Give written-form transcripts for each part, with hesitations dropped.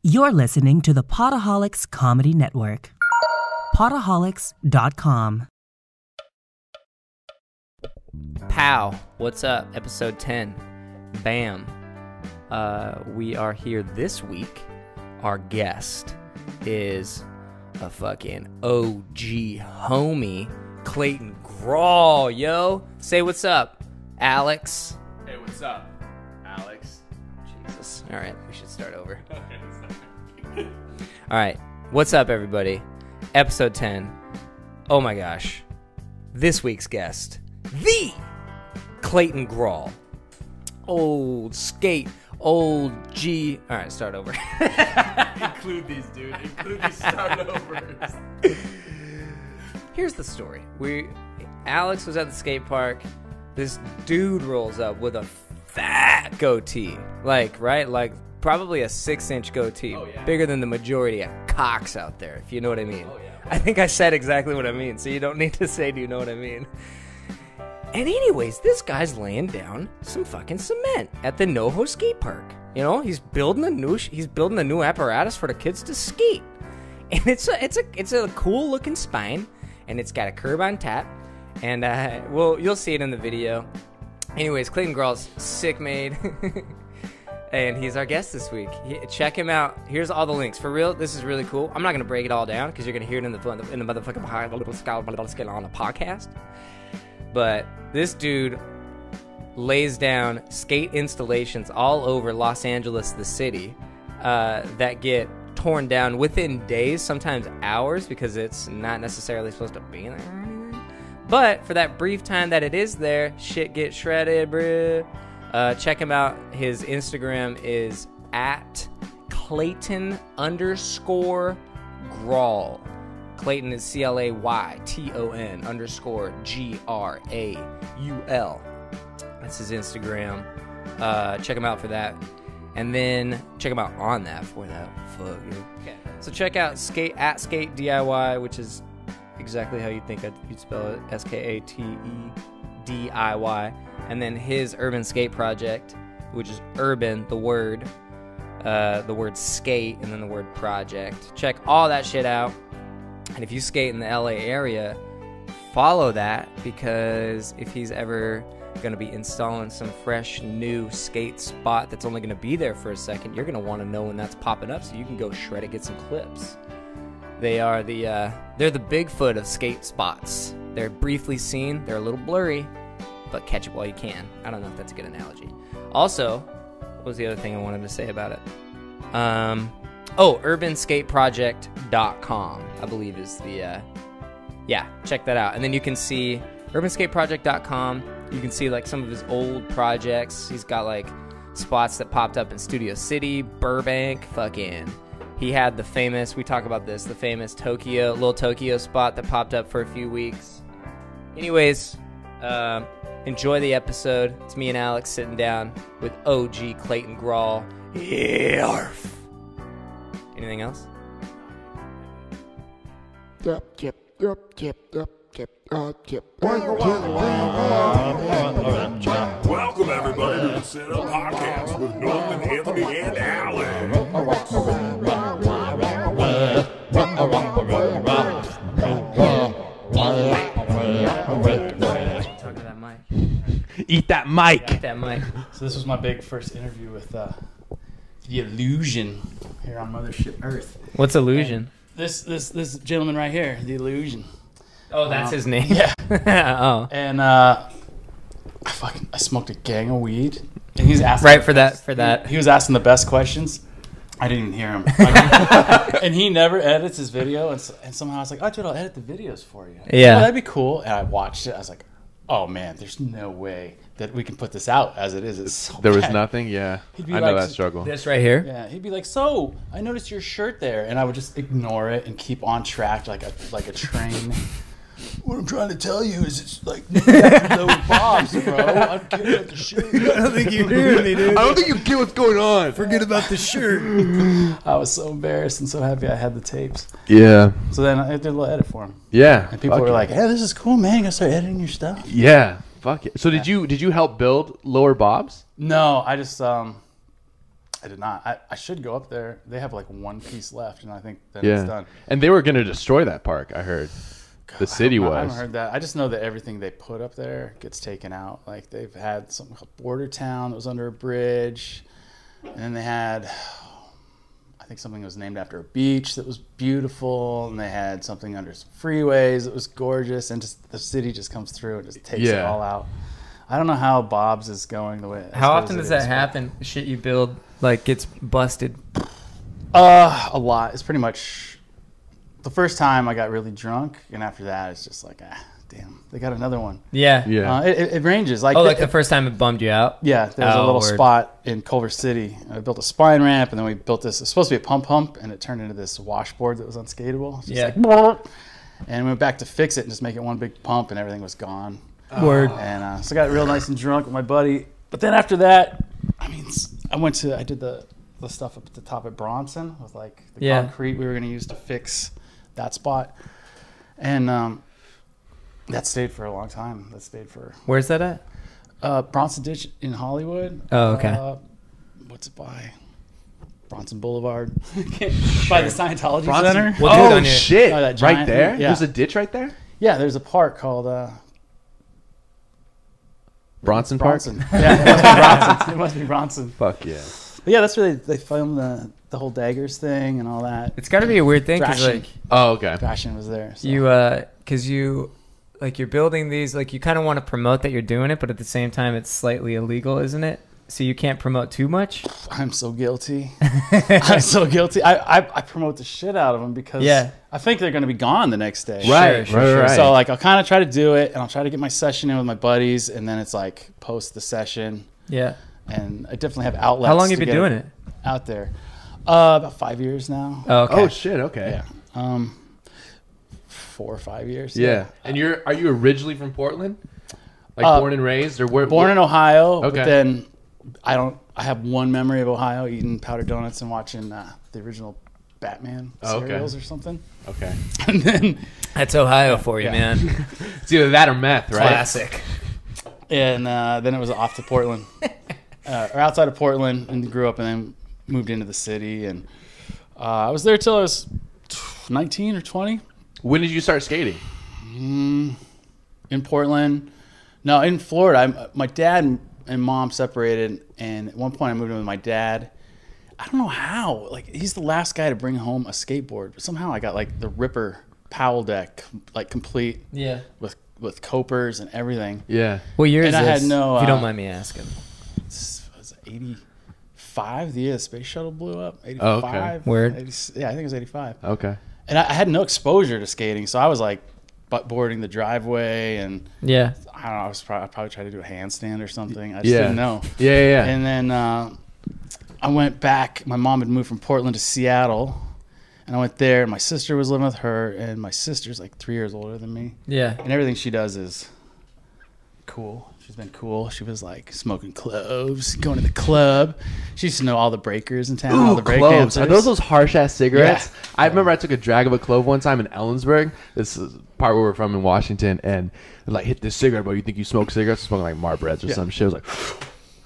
You're listening to the Potaholics Comedy Network. Potaholics.com. Pow, what's up? Episode 10. Bam. We are here this week. Our guest is a fucking OG homie, Clayton Graul, yo. Say what's up, Alex. Hey, what's up, Alex? Jesus. All right, we should start over. All right, what's up, everybody? Episode 10. Oh my gosh. This week's guest, the Clayton Graul. Old skate, old G. All right, start over. Include these, dude. Include these start overs. Here's the story. Alex was at the skate park. This dude rolls up with a fat goatee. Like probably a 6-inch goatee. Oh, yeah. Bigger than the majority of cocks out there, if you know what I mean. Oh, yeah. I think I said exactly what I mean, so you don't need to say, do you know what I mean? And anyways, this guy's laying down some fucking cement at the NoHo skate park. You know, he's building a new apparatus for the kids to skate. And it's a cool looking spine, and it's got a curb on tap. And well, you'll see it in the video. Anyways, Clayton Graul's sick made. And he's our guest this week. Check him out. Here's all the links. For real, this is really cool. I'm not gonna break it all down because you're gonna hear it in the motherfucking on the podcast. But this dude lays down skate installations all over Los Angeles, the city, that get torn down within days, sometimes hours, because it's not necessarily supposed to be there. But for that brief time that it is there, shit gets shredded, bruh. Check him out. His Instagram is at Clayton_Graul. Clayton is CLAYTON_GRAUL. That's his Instagram. Check him out for that. And then check him out on that for that. Fuck you. Okay. So check out Skate DIY, which is exactly how you think you'd spell it. SKATEDIY. And then his Urban Skate Project, which is urban, the word skate, and then the word project. Check all that shit out. And if you skate in the LA area, follow that, because if he's ever going to be installing some fresh new skate spot that's only going to be there for a second, you're going to want to know when that's popping up so you can go shred it, get some clips. They're the Bigfoot of skate spots. They're briefly seen, they're a little blurry, but catch it while you can. I don't know if that's a good analogy. Also, what was the other thing I wanted to say about it? urbanskateproject.com, I believe is the, check that out. And then you can see urbanskateproject.com. You can see like some of his old projects. He's got like spots that popped up in Studio City, Burbank, he had the famous, we talk about this, the famous Little Tokyo spot that popped up for a few weeks. Anyways, enjoy the episode. It's me and Alex sitting down with OG Clayton Graul. Yarf. Anything else? Welcome everybody to the Sit Up Podcast with Norman, Anthony, and Alan. Talk to that mic. Eat that mic. Eat that mic. So this was my big first interview with the Illusion here on Mothership Earth. What's Illusion? And this gentleman right here, the Illusion. Oh, that's his name? Yeah. Oh. And I smoked a gang of weed. And he's asking Right, for that. He was asking the best questions. I didn't even hear him. And he never edits his video. And somehow I was like, oh, dude, I'll edit the videos for you. Yeah. Oh, that'd be cool. And I watched it. I was like, oh, man, there's no way that we can put this out as it is. It's so There was bad. nothing, yeah. He'd be I know like- that struggle. This right here? Yeah, he'd be like, so, I noticed your shirt there. And I would just ignore it and keep on track like a train. What I'm trying to tell you is it's like low bobs, bro. I don't care about the shirt. I don't think you're hearing me, dude. I don't think you get what's going on. Forget about the shirt. I was so embarrassed and so happy I had the tapes. Yeah. So then I did a little edit for him. Yeah. And people were like, hey, this is cool, man. You gotta start editing your stuff. Yeah. Fuck it. So did you help build Lower Bob's? No, I just I did not. I should go up there. They have like one piece left, and I think then it's done. And they were going to destroy that park, I heard. The city was. I haven't heard that. I just know that everything they put up there gets taken out. Like they've had something called Border Town that was under a bridge, and then they had, I think something was named after a beach that was beautiful, and they had something under some freeways that was gorgeous, and just the city just comes through and just takes it all out. I don't know how Bob's is going the way. How often does that happen? Shit you build like gets busted? A lot. It's pretty much. The first time I got really drunk, and after that, it's just like, damn, they got another one. Yeah. It ranges. Like, like the first time it bummed you out? Yeah, there was a little spot in Culver City. I built a spine ramp, and then we built this. It was supposed to be a pump, and it turned into this washboard that was unskatable. Just like, and we went back to fix it and just make it one big pump, and everything was gone. Word. And so I got real nice and drunk with my buddy. But then after that, I did the stuff up at the top at Bronson with like the concrete we were going to use to fix that spot, and that stayed for a long time. That stayed for. Where's that at? Bronson Ditch in Hollywood. Oh, okay. What's it by? Bronson Boulevard. By the Scientology Center. Oh shit! Right there. Yeah. There's a ditch right there. Yeah, there's a park called Bronson Park. Yeah, it must be Bronson. Fuck yeah. But yeah, that's where they filmed the whole Daggers thing and all that. It's got to be a weird thing because like Thrashing was there. So. You're building these, like you kind of want to promote that you're doing it, but at the same time it's slightly illegal, isn't it? So you can't promote too much. I'm so guilty. I'm so guilty. I promote the shit out of them because I think they're going to be gone the next day. Right. So like I'll kind of try to do it, and I'll try to get my session in with my buddies, and then it's like post the session. Yeah. And I definitely have outlets. How long have you been doing it? Out there. About 5 years now. Oh, okay. Oh shit. Okay. Yeah. 4 or 5 years. Yeah. And are you originally from Portland? Like born and raised, or where? Born in Ohio. Okay. But then I have one memory of Ohio, eating powdered donuts and watching the original Batman serials or something. Okay. And then that's Ohio for you, man. It's either that or meth, right? Classic. And then it was off to Portland, or outside of Portland, and grew up, and then moved into the city. And I was there till I was 19 or 20. When did you start skating? In Portland. No, in Florida. My dad and mom separated, and at one point I moved in with my dad. I don't know how. Like, he's the last guy to bring home a skateboard, but somehow I got like the Ripper Powell deck, like complete. Yeah. With copers and everything. Yeah. What year is this? I had no. If you don't mind me asking. It was 85. The year the space shuttle blew up. 85. Oh, okay. Word. 80, yeah, I think it was 85. Okay. And I had no exposure to skating, so I was like buttboarding the driveway, and I don't know. I probably tried to do a handstand or something. I just didn't know. Yeah. And then I went back. My mom had moved from Portland to Seattle, and I went there. And my sister was living with her, and my sister's like 3 years older than me. Yeah. And everything she does is cool. She's been cool. She was like smoking cloves, going to the club. She used to know all the breakers in town, all the break cloves. dancers. Are those harsh ass cigarettes? Yeah. I remember I took a drag of a clove one time in Ellensburg. This is part where we're from in Washington, and like, hit this cigarette, bro. You think you smoke cigarettes? Smoking like Marlboros or some shit. I was like,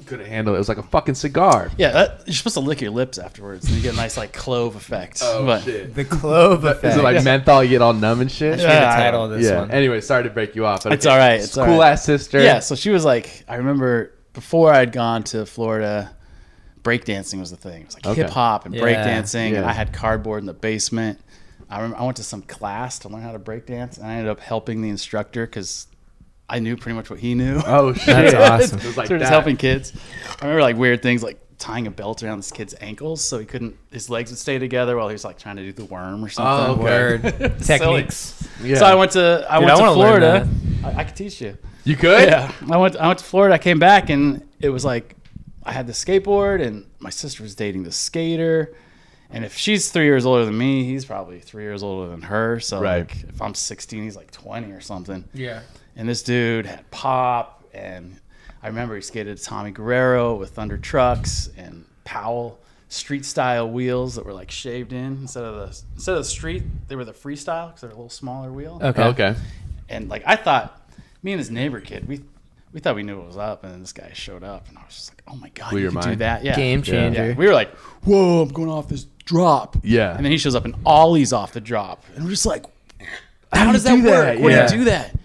couldn't handle it. It was like a fucking cigar. Yeah, you're supposed to lick your lips afterwards, and you get a nice like clove effect. Oh shit! The clove effect. Is it like menthol? You get all numb and shit. That should be the title of this one. Anyway, sorry to break you off. But it's all right. It's cool ass sister. Yeah. So she was like, I remember before I had gone to Florida, breakdancing was the thing. It was like hip hop and breakdancing, and I had cardboard in the basement. I remember I went to some class to learn how to breakdance, and I ended up helping the instructor because I knew pretty much what he knew. Oh shit! That's awesome. It was like so just helping kids. I remember like weird things like tying a belt around this kid's ankles so he couldn't, his legs would stay together while he was like trying to do the worm or something. Oh, word. Techniques. Yeah. So I went to Florida. I could teach you. You could? Yeah. I went to Florida. I came back, and it was like I had the skateboard, and my sister was dating the skater. And if she's 3 years older than me, he's probably 3 years older than her. So like if I'm 16, he's like 20 or something. Yeah. And this dude had pop, and I remember he skated Tommy Guerrero with Thunder Trucks and Powell street style wheels that were like shaved in instead of the street. They were the freestyle because they're a little smaller wheel. Okay. And like I thought, me and this neighbor kid, we thought we knew what was up, and then this guy showed up, and I was just like, oh my God, Blew you your can do mind. that? Yeah. Game changer. Yeah. We were like, whoa, I'm going off this drop. Yeah. And then he shows up and ollies off the drop. And we're just like, how do does you that do work? that? Where Yeah. do you do that?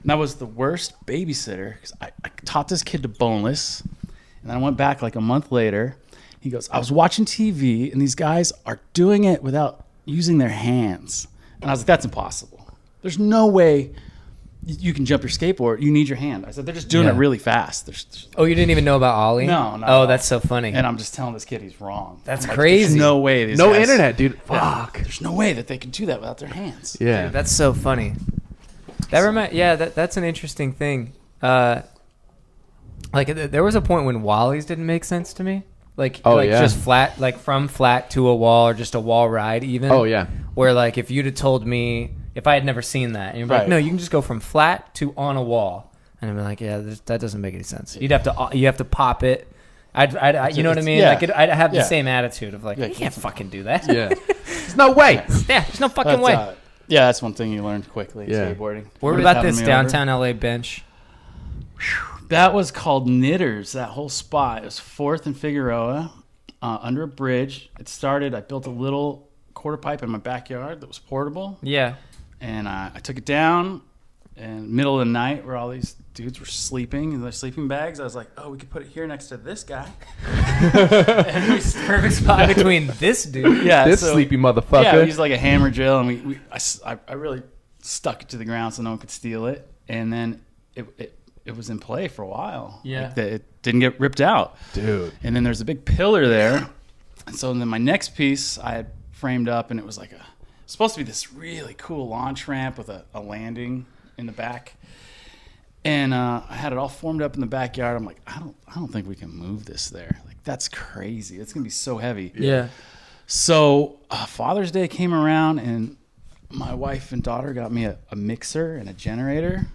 And I was the worst babysitter because I taught this kid to boneless. And then I went back like a month later. He goes, I was watching TV and these guys are doing it without using their hands. And I was like, that's impossible. There's no way you can jump your skateboard. You need your hand. I said, they're just doing Yeah. it really fast. There's Oh, you didn't even know about Ollie? No, no. Oh, that's so funny. and I'm just telling this kid he's wrong. That's I'm like, crazy. There's no way. These No guys, internet, dude. Yeah, Fuck. there's no way that they can do that without their hands. Yeah. Dude, that's so funny. That's an interesting thing. Like there was a point when Wallies didn't make sense to me. Like yeah. just flat, like from flat to a wall or just a wall ride even. Oh, yeah. Where like if you'd have told me, if I had never seen that, and you're like, Right. no, you can just go from flat to on a wall. And I'd be like, yeah, that doesn't make any sense. You have to pop it. I'd you know what I mean? Yeah. Like I'd have the Yeah. same attitude of like, Yeah, you can't fucking do that. Yeah. There's no way. Yeah, there's no fucking way. Yeah, that's one thing you learned quickly. Yeah. Skateboarding. What What about happened this to me over? downtown LA bench? That was called Knitters. That whole spot. It was 4th and Figueroa, under a bridge. It started. I built a little quarter pipe in my backyard that was portable, Yeah. and I took it down. And middle of the night, where all these dudes were sleeping in their sleeping bags, I was like, "Oh, we could put it here next to this guy." Perfect spot between this dude. Yeah, This so- sleepy motherfucker. Yeah, we used like a hammer drill, and I really stuck it to the ground so no one could steal it. And then it was in play for a while. Yeah. Like, it didn't get ripped out. Dude. And then there's a big pillar there. And so then my next piece I had framed up, and it was like supposed to be this really cool launch ramp with a landing in the back. And I had it all formed up in the backyard. I'm like, I don't think we can move this there. Like, that's crazy. It's gonna be so heavy. Yeah. So Father's Day came around, and my wife and daughter got me a mixer and a generator.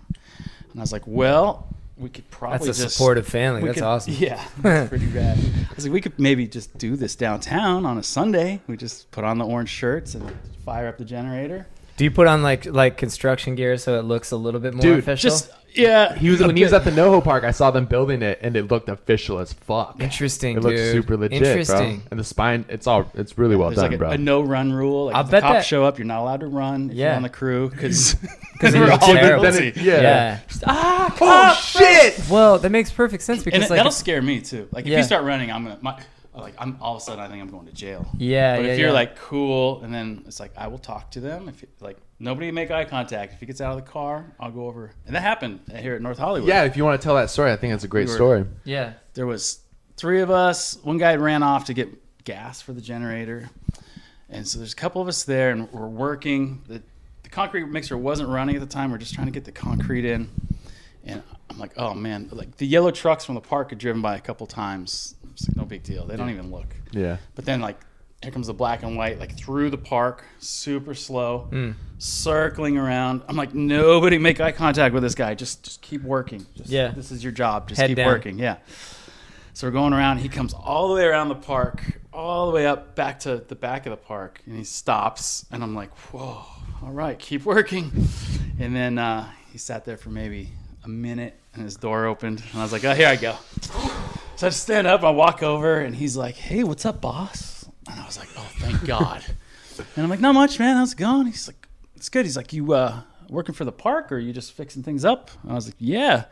And I was like, well, we could probably That's a just supportive family. we That's could- awesome. Yeah, that's pretty rad. I was like, we could maybe just do this downtown on a Sunday. We just put on the orange shirts and fire up the generator. Do you put on like construction gear so it looks a little bit more Dude, official? Just yeah. When he was at the NoHo Park, I saw them building it, and it looked official as fuck. Interesting, It looked dude. super legit, Interesting. bro. And the spine, it's really well There's done, like bro. a no-run rule. Like I'll if the bet cops that- show up, you're not allowed to run if you're Yeah. on the crew because Because we're it all looks terrible. Then guilty. it- yeah. Yeah. Oh shit! Well, that makes perfect sense because And like that'll scare me too. Like if Yeah. you start running, I'm all of a sudden I think I'm going to jail. Yeah, But yeah, if you're yeah. like cool, and then it's like I will talk to them. If like nobody make eye contact. If he gets out of the car, I'll go over. And that happened here at North Hollywood. Yeah, if you want to tell that story, I think that's a great We were- story. yeah. There was 3 of us. One guy ran off to get gas for the generator, and so there's a couple of us there, and we're working. The concrete mixer wasn't running at the time. We're just trying to get the concrete in, and I'm like, oh man, like the yellow trucks from the park had driven by a couple times. It's like no big deal. They don't even look. Yeah. But then like here comes the black and white, like through the park, super slow, circling around. I'm like, nobody make eye contact with this guy. Just keep working. Yeah. This is your job. Just Head keep down. working. Yeah. So we're going around. He comes all the way around the park, all the way up back to the back of the park, and he stops. And I'm like, whoa, all right, keep working. And then he sat there for maybe a minute, and his door opened, and I was like, oh, here I go. So I just stand up, I walk over, and he's like, hey, what's up, boss? And I was like, oh, thank God. And I'm like, not much, man. How's it going? He's like, it's good. He's like, you working for the park, or are you just fixing things up? And I was like, yeah.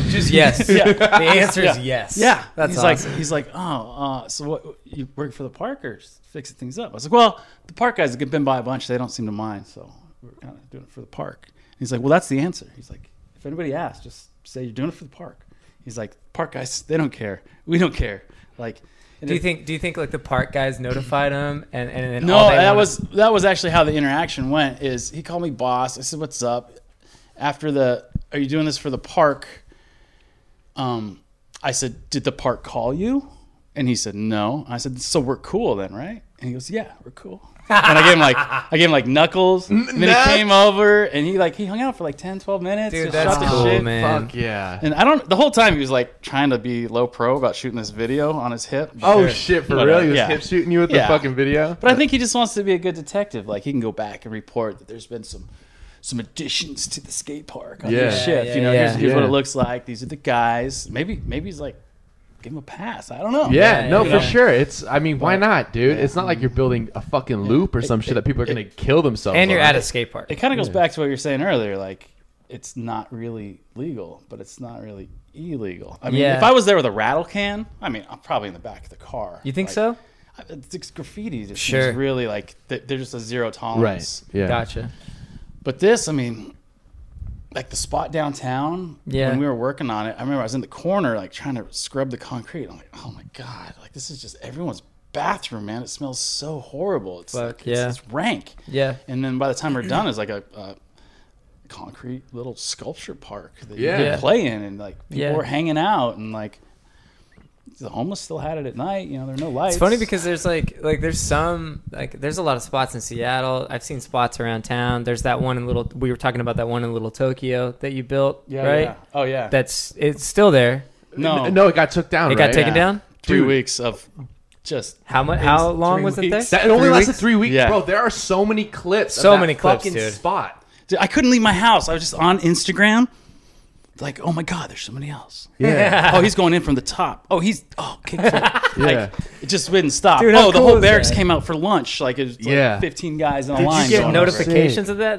Just yes. Yeah. The answer is yes. Yeah. That's he's awesome. he's like, oh, so what, you work for the park or just fixing things up? I was like, well, the park guys have been by a bunch. They don't seem to mind. So we're kind of doing it for the park. He's like, well, that's the answer. He's like, if anybody asks, just say you're doing it for the park. He's like, park guys, they don't care. We don't care. Like, Do you think like the park guys notified him and no, all they that wanted- was actually how the interaction went. Is he called me boss? I said, "What's up?" After are you doing this for the park? I said, "Did the park call you?" And he said, "No." I said, "So we're cool then, right?" And he goes, "Yeah, we're cool." And I gave him like knuckles. And then he came over and he hung out for like 10, 12 minutes. Dude, just that's shot the cool, shit. man. Fuck yeah. And the whole time he was like trying to be low pro about shooting this video on his hip. Oh Sure. shit, for Whatever. real? He was Yeah. hip shooting you with Yeah. the fucking video? But I think he just wants to be a good detective. Like he can go back and report that there's been some some additions to the skate park on Yeah. your shift. Yeah, You know, yeah, here's what yeah. it looks like. These are the guys. Maybe he's like, give him a pass. I don't know. Yeah, Yeah, no, you for know. sure. It's, I mean, why But- not, dude? yeah. It's not like you're building a fucking loop or some shit that people are gonna kill themselves. And you're on. at a skate park. It kind of goes back to what you were saying earlier. Like, it's not really legal, but it's not really illegal. I mean, Yeah. if I was there with a rattle can, I mean, I'm probably in the back of the car. You think Like, so? It's graffiti. Just Sure. seems really like they're just a zero tolerance. Right. Yeah. Gotcha. But this, I mean, like the spot downtown, Yeah. when we were working on it, I remember I was in the corner, like trying to scrub the concrete. I'm like, oh my God, like this is just everyone's bathroom, man. It smells so horrible. It's Fuck, like, yeah. it's rank. Yeah. And then by the time we're done, it's like a concrete little sculpture park that Yeah. you Yeah. could play in, and like people Yeah. were hanging out, and like the homeless still had it at night. You know, there were no lights. It's funny because there's there's a lot of spots in Seattle. I've seen spots around town. There's that one in we were talking about that one in Little Tokyo that you built, yeah, right? yeah. Oh yeah. It's still there. no, No, it got took down. It got right? taken Yeah. down? 3 Dude. weeks of just How much? How long 3 was it there? weeks. That it only 3 lasted weeks? 3 weeks, Yeah. bro. There are so many clips. So of that many clips, fucking dude. spot. Dude, I couldn't leave my house. I was just on Instagram. Like, oh my God, there's somebody else. Yeah. Oh, he's going in from the top. Oh, kickflip. Yeah. Like, it just wouldn't stop. Dude, how oh, the cool whole is barracks that? came out for lunch. Like, it was like Yeah. 15 guys in a Did you line. Did you get going over it. notifications of that?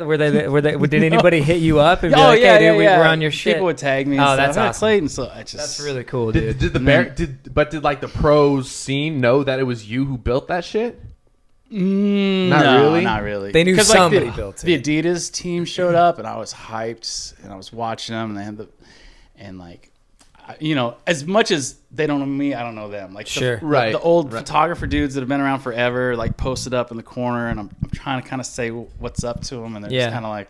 Did anybody hit you up and be Oh like, yeah, "Hey, yeah, dude, yeah. we're on your shit"? People would tag me. And Oh, stuff. that's Hey, awesome. Clayton. So I just That's really cool, dude. Did did like the pros scene know that it was you who built that shit? Not no, really? Not really. They knew 'Cause, somebody the, built The it. Adidas team showed up, and I was hyped, and I was watching them, and they had and like, you know, as much as they don't know me, I don't know them. Like, Sure. Right. the old Right. photographer dudes that have been around forever, like posted up in the corner, and I'm trying to kind of say what's up to them, and they're Yeah. just kind of like,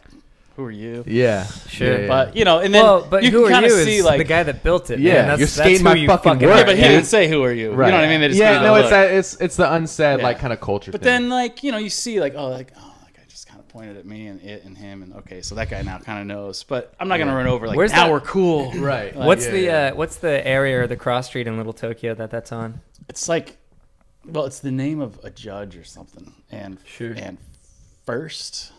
"Who are you?" Yeah. Sure. Yeah, yeah. But you know, and then But you who can are kind you of is see like the guy that built it. Yeah, man. That's, you're that's skating who my you fucking fucking work. are. Yeah, but he dude. didn't say who are you. Right. You know what I mean? They just Yeah, gave it no, a it's look. that it's the unsaid Yeah. like kind of culture But thing. then, like, you know, you see, like, like I just kind of pointed at me and it and him, and okay, so that guy now kind of knows. But I'm not gonna run over like, Where's now that- we're cool. right. What's Yeah, what's the area or the cross street in Little Tokyo that's on? It's like, well, it's the name of a judge or something, and Sure. and First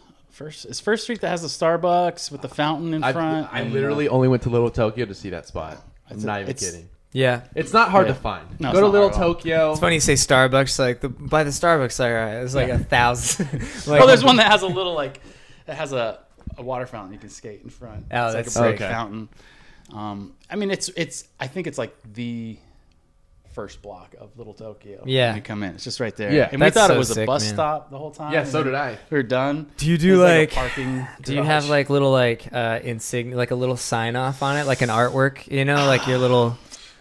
is First Street that has the Starbucks with the fountain in front. I and, literally only went to Little Tokyo to see that spot. I'm It's- not even it's- kidding. Yeah. It's not hard Yeah. to find. No, Go it's to not Little hard at all. Tokyo. It's funny you say Starbucks. Like by the Starbucks, all right, it's like 1,000. Like, oh, there's one that has a little like it has a water fountain you can skate in front. Oh, it's that's like a brick sick. fountain. I mean, it's I think it's like the first block of Little Tokyo. Yeah. when you come in, it's just right there. Yeah. and we That's thought so it was sick, a bus man. stop the whole time. Yeah, and so then did I. We were done. Do you It do was like? a parking? Do you have garage. like little like insignia, like a little sign off on it, like an artwork? You know, like your little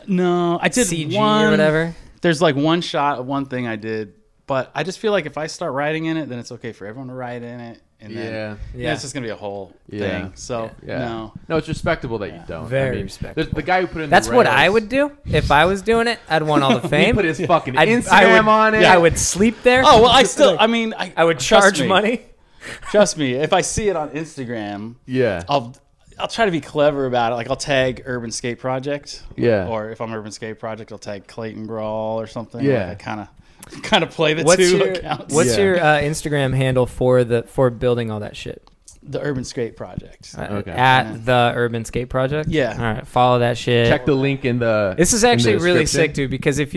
No, I did CG one or whatever. There's like one shot of one thing I did, but I just feel like if I start writing in it, then it's okay for everyone to write in it, and then Yeah. Yeah. it's just gonna be a whole Yeah. thing. So Yeah. no, it's respectable that you don't. Very I mean, respectable. The guy who put in That's the what rails, I would do if I was doing it. I'd want all the He fame. put his fucking I'd- Instagram on it. I would sleep there. Oh well, I mean, I would trust charge me. money. Trust me, if I see it on Instagram, Yeah. I'll try to be clever about it. Like I'll tag Urban Skate Project. Yeah. Or if I'm Urban Skate Project, I'll tag Clayton Graul or something. Yeah. Like I kind of play the What's two your accounts. What's Yeah. your Instagram handle for building all that shit? The Urban Skate Project. Okay. At the Urban Skate Project. Yeah. All right. Follow that shit. Check the link in the. This is in the actually really description. sick, dude. Because if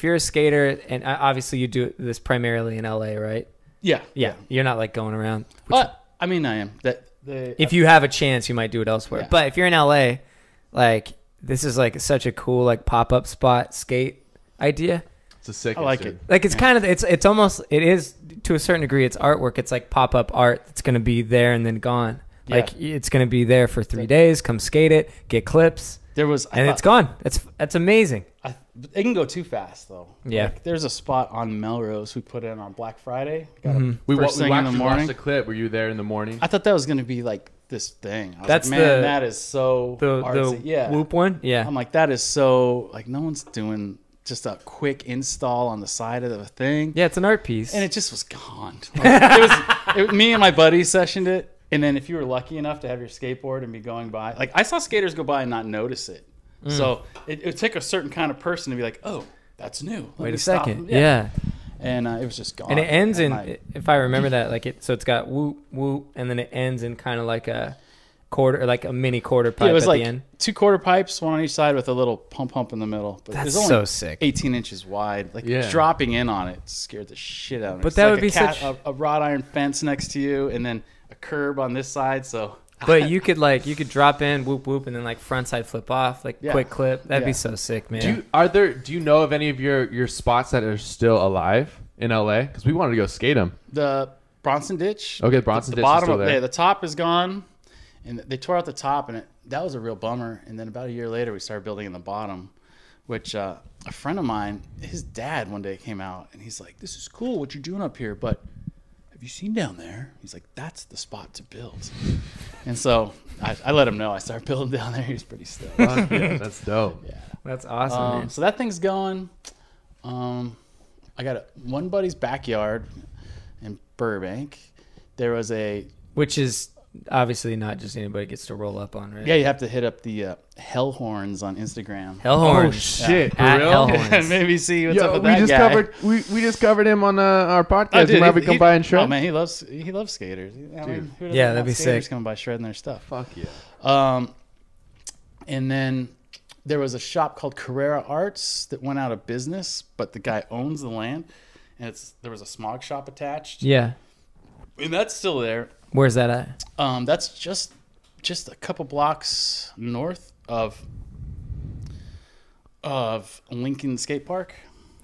you're a skater, and obviously you do this primarily in LA, right? Yeah. Yeah. You're not like going around. But I mean, I am. If you have a chance, you might do it elsewhere. Yeah. But if you're in LA, like this is like such a cool like pop up spot skate idea. It's a sick. I like it. Like it's kind of it's almost it is to a certain degree. It's artwork. It's like pop up art that's gonna be there and then gone. Yeah. Like it's gonna be there for 3 days. Come skate it, get clips, There was, and it's gone. That's amazing. It can go too fast though. Yeah. Like, there's a spot on Melrose we put in on Black Friday. Got Mm-hmm. up We first thing in the watched morning. the clip. Were you there in the morning? I thought that was gonna be like this thing. I was That's like, man, the- that is so The artsy. Yeah. whoop one. Yeah. I'm like, that is so like no one's doing just a quick install on the side of the thing. Yeah, it's an art piece. And it just was gone. Like, me and my buddies sessioned it. And then if you were lucky enough to have your skateboard and be going by, like I saw skaters go by and not notice it. So it would take a certain kind of person to be like, oh, that's new. Let Wait me a stop second. them. Yeah. And it was just gone. And it ends at night. if I remember that, like so it's got whoop whoop, and then it ends in kind of like a quarter, like a mini quarter pipe it was at like the end. 2 quarter pipes, one on each side with a little pump in the middle. But That's it was only so sick. 18 inches wide. Like Yeah. dropping in on it scared the shit out of me. But It's that like would be such- a wrought iron fence next to you, and then a curb on this side. So, But you could drop in whoop whoop, and then like front side flip off, like Yeah. quick clip. That'd be Yeah. so sick, man. Do you know of any of your spots that are still alive in LA? Because we wanted to go skate them. the Bronson Ditch. Okay, Bronson the Ditch is bottom still of there. the top is gone, and they tore out the top, and that was a real bummer. And then about a year later, we started building in the bottom, which a friend of mine, his dad, one day came out, and he's like, "This is cool what you're doing up here, but have you seen down there?" He's like, "That's the spot to build." And so I let him know. I started building down there. He was pretty stoked. Fuck yeah, that's dope. Yeah. That's awesome, man. So that thing's going. I got one buddy's backyard in Burbank. There was Which is obviously not just anybody gets to roll up on, right? you have to hit up the hell horns on Instagram. Hellhorns. Shit, for At real? Hellhorns. And maybe see what's up with we that just guy. covered we just covered him on our podcast. Oh, You dude, might have come by and shred. Oh man, he loves skaters. I mean, who doesn't Yeah, want that'd be skaters sick. coming by shredding their stuff. Fuck yeah. And then there was a shop called Carrera Arts that went out of business, but the guy owns the land, and there was a smog shop attached, Yeah. and that's still there. Where's that at? That's just a couple blocks north of Lincoln Skate Park,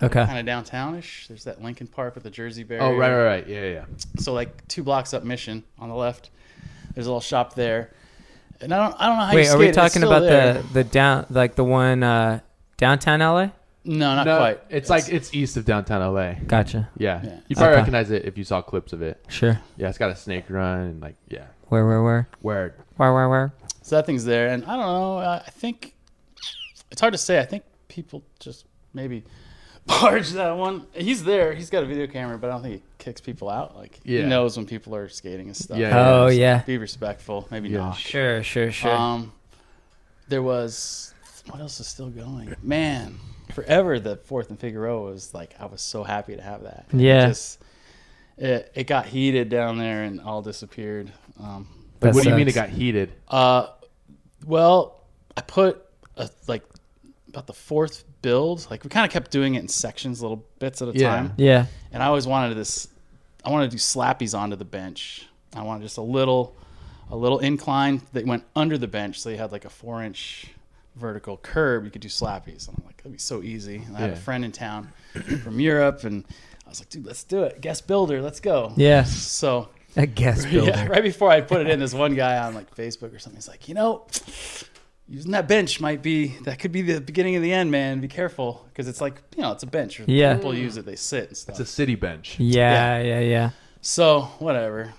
Okay. kind of downtownish. There's that Lincoln Park with the Jersey barrier. Oh right. Yeah. So like 2 blocks up Mission on the left, there's a little shop there. And I don't know how you Wait, skate. are we It's talking still about there. the down, like the one downtown LA? No, not No, quite. it's east of downtown LA. Gotcha. Yeah. Yeah. You probably Okay. recognize it if you saw clips of it. Sure. Yeah, it's got a snake run and like Where? where So that thing's there, and I don't know. I think it's hard to say. I think people just maybe barge that one. He's there. He's got a video camera, but I don't think he kicks people out. Like he Yeah. knows when people are skating and stuff. Yeah. Oh, So yeah. Be respectful. Maybe Yeah. not. Sure. There was what else is still going? Man, forever the 4th and Figueroa was like I was so happy to have that. Yeah. It got heated down there and all disappeared. What do you mean sucks. it got heated? Well, I put about the 4th build. Like we kind of kept doing it in sections, little bits at a Yeah. time. Yeah. And I always wanted I wanted to do slappies onto the bench. I wanted just a little incline that went under the bench, so you had like a 4-inch vertical curb. You could do slappies. And I'm like, that'd be so easy. And I had a Yeah. friend in town from Europe, and I was like, dude, let's do it. Guest builder, let's go. Yeah. So A guest builder. yeah, right before I put it in, this one guy on like Facebook or something, he's like, using that bench that could be the beginning of the end, man. Be careful, because it's like, it's a bench. Yeah. People use it, they sit and stuff. It's a city bench. Yeah. So whatever.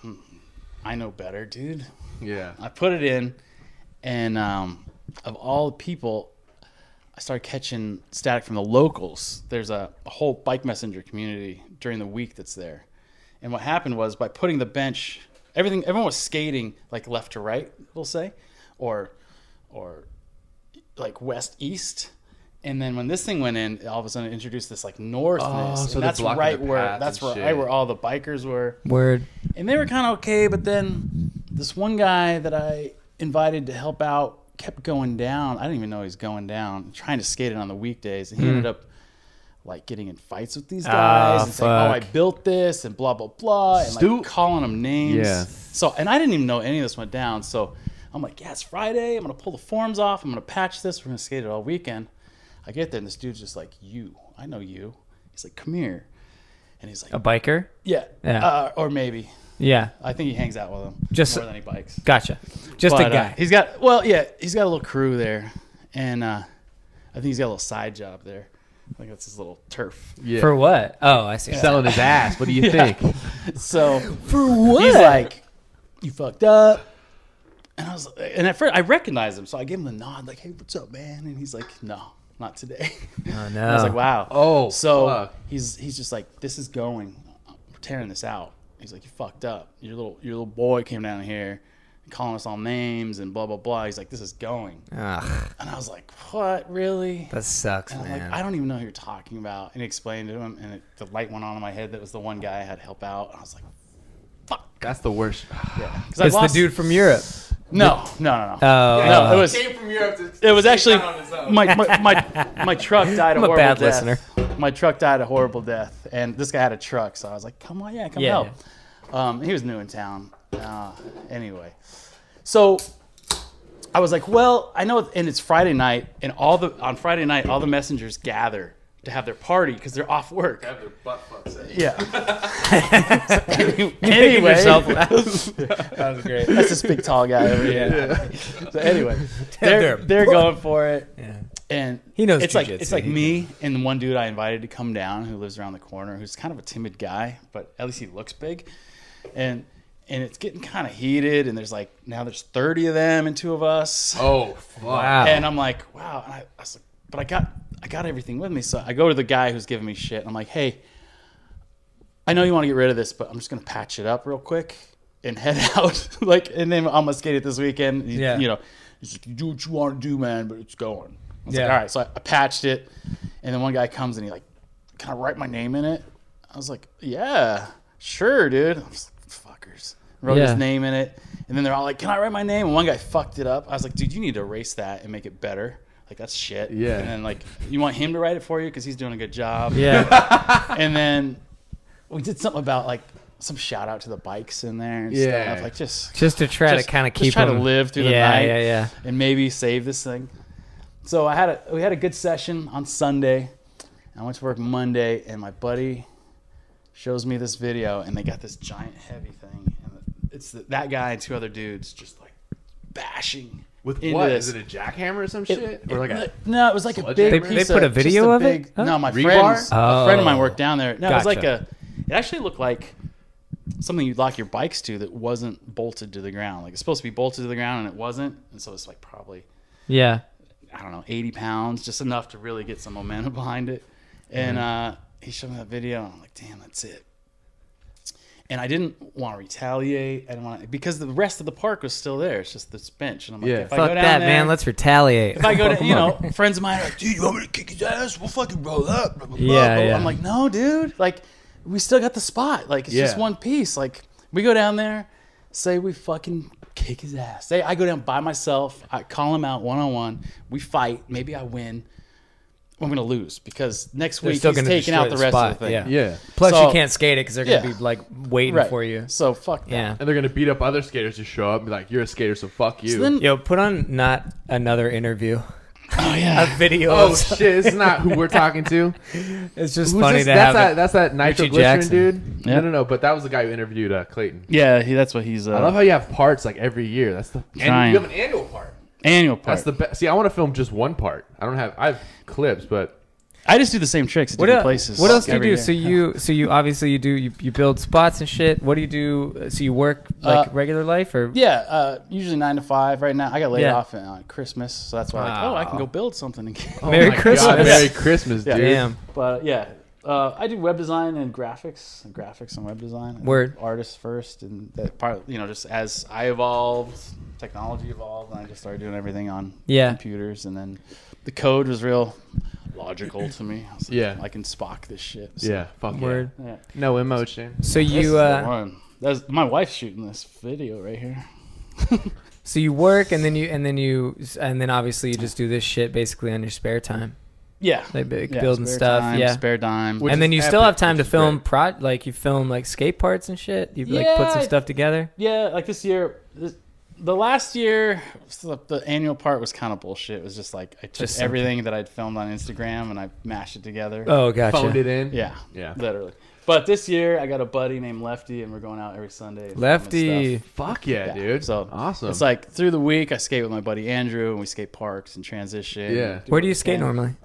I know better, dude. Yeah. I put it in, and of all the people, I started catching static from the locals. There's a whole bike messenger community during the week that's there. And what happened was, by putting the bench, everyone was skating like left to right, we'll say, or like west east. And then when this thing went in, all of a sudden it introduced this like northness. Oh, so and they're that's blocking right the where paths that's and where, shit. right where all the bikers were. Word. And they were kind of okay, but then this one guy that I invited to help out kept going down. I didn't even know he was going down, trying to skate it on the weekdays. And he ended up like getting in fights with these guys and saying, "Oh, I fuck. built this," and blah blah blah, and like calling them names. Yeah. So, and I didn't even know any of this went down. So I'm like, "Yeah, it's Friday. I'm gonna pull the forms off. I'm gonna patch this. We're gonna skate it all weekend." I get there and this dude's just like, I know you. He's like, "Come here," and he's like, A biker? "Yeah, Yeah. or maybe." Yeah. I think he hangs out with them Just- more than he bikes. Gotcha. Just But, a guy. he's got a little crew there, and I think he's got a little side job there. I think that's his little turf. Yeah. For what? Oh, I see. Selling his ass. What do you think? So For what? he's like, "You fucked up," and at first I recognized him, so I gave him the nod, like, "Hey, what's up, man?" And he's like, "No, not today." Oh, And no. I was like, "Wow." Oh, So fuck. he's just like, "This is going. We're tearing this out." He's like, "You fucked up. Your little boy came down here calling us all names and blah, blah, blah. He's like, this is going. Ugh, And I was like, what, really? that sucks, And I'm man. like, I don't even know who you're talking about. And he explained to him, and the light went on in my head that was the one guy I had to help out. And I was like, fuck. That's the worst. Yeah. It's the dude from Europe. No. Oh, No, it was. Came from Europe to It was actually on his own. my truck died a I'm a horrible bad death. listener. My truck died a horrible death, and this guy had a truck, so I was like, "Come on, come Yeah, help." He was new in town. Anyway, so I was like, "Well, I know," and it's Friday night, and on Friday night, all the messengers gather to have their party because they're off work. Have their butt fucks in. Yeah. Making Anyway, yourself laugh. That was great. that's this big tall guy over here. So anyway, they're going for it. Yeah. And He knows it's like jujitsu. me and the one dude I invited to come down who lives around the corner, who's kind of a timid guy, but at least he looks big. And it's getting kind of heated, and there's 30 of them and 2 of us. Oh, fuck. Wow. And I'm like, wow. And I was like, but I got everything with me. So I go to the guy who's giving me shit. And I'm like, hey, I know you want to get rid of this, but I'm just gonna patch it up real quick and head out. And then I'm gonna skate it this weekend. Yeah. You know, he's like, you do what you want to do, man, but it's going. I was Yeah. like, all right. So I patched it, and then one guy comes and he kind of write my name in it. I was like, yeah, sure, dude. I was like, fuckers. Wrote Yeah. his name in it, and then they're all like, can I write my name? And one guy fucked it up. I was like, dude, you need to erase that and make it better. Like, that's shit. Yeah. And then you want him to write it for you because he's doing a good job. Yeah. And then we did something about some shout out to the bikes in there and Yeah. stuff. Just to try to kind of keep try them. to live through the Yeah, night. yeah. And maybe save this thing. So we had a good session on Sunday. I went to work Monday, and my buddy shows me this video, and they got this giant heavy thing, and it's that guy and 2 other dudes just bashing With into what? this. Is it a jackhammer or some shit? Or No, it was like a big Sledgehammer? piece They put a of- video just of it? big- Huh? No, my Rebar? a friend of mine Oh. worked down there. No, it was Gotcha. it actually looked like something you'd lock your bikes to that wasn't bolted to the ground. Like, it's supposed to be bolted to the ground, and it wasn't. And so it's probably, Yeah. I don't know, 80 pounds, just enough to really get some momentum behind it. And he showed me that video, and I'm like, damn, that's it. And I didn't want to retaliate. I didn't want to, because the rest of the park was still there. It's just this bench. And I'm like, Yeah. if I Fuck go down that, there, man. Let's retaliate. if I go to, friends of mine are like, dude, you want me to kick his ass? We'll fucking roll up. Blah, blah, blah, Yeah, blah. yeah. I'm like, no, dude. We still got the spot. It's just Yeah. one piece. We go down there, say we fucking kick his ass. Say I go down by myself. I call him out one-on-one. We fight. Maybe I win. I'm going to lose because next They're week still he's gonna taking destroy out the the rest spot, of the thing. yeah. Yeah. Plus, So- you can't skate it because they're going to Yeah. be waiting Right. for you. So fuck that. Yeah. And they're going to beat up other skaters to show up and be like, you're a skater, so fuck you. So then, Yo, put on not another interview. oh yeah. A video. oh, of- shit. This is not who we're talking to. It's just Who's funny this? to That's have that, it. that's that Richie nitroglycerin Jackson. dude? Yeah. No. But that was the guy who interviewed Clayton. Yeah, that's what he's. I love how you have parts every year. That's the Trying. and you have an annual part. annual part. That's the best. See, I want to film just one part. I have clips, but I just do the same tricks at What, different places. what else do you every do? year. So you obviously you build spots and shit. What do you do? So you work regular life or Yeah, usually 9 to 5. Right now, I got laid Yeah. off on Christmas, so that's why I can go build something again. Merry my Christmas. God, Merry Christmas, Yeah. dude. Damn. But yeah, I do web design and graphics and web design. Word. Artist first, and that part, just as I evolved, technology evolved, and I just started doing everything on Yeah. computers, and then the code was real logical to me. I was like, Yeah. I can Spock this shit. So, Yeah, fuck Word. yeah. No emotion. So This is you the one. My wife's shooting this video right here. so you work and then obviously you just do this shit basically on your spare time. Yeah, Like yeah, building spare stuff. time, Yeah. spare dime. Which And then is you still epic, have time to which is film great. you film skate parts and shit. You put Yeah, some stuff together. Yeah, like this year, the last year, the annual part was kind of bullshit. It was just I took Just everything that I'd filmed on Instagram and I mashed it together. Oh, gotcha. Phoned it in. Yeah, Yeah. literally. But this year, I got a buddy named Lefty, and we're going out every Sunday. filming Lefty. stuff. Fuck yeah, Yeah, dude. so awesome. It's through the week, I skate with my buddy Andrew, and we skate parks and transition. Yeah. Where do you skate normally?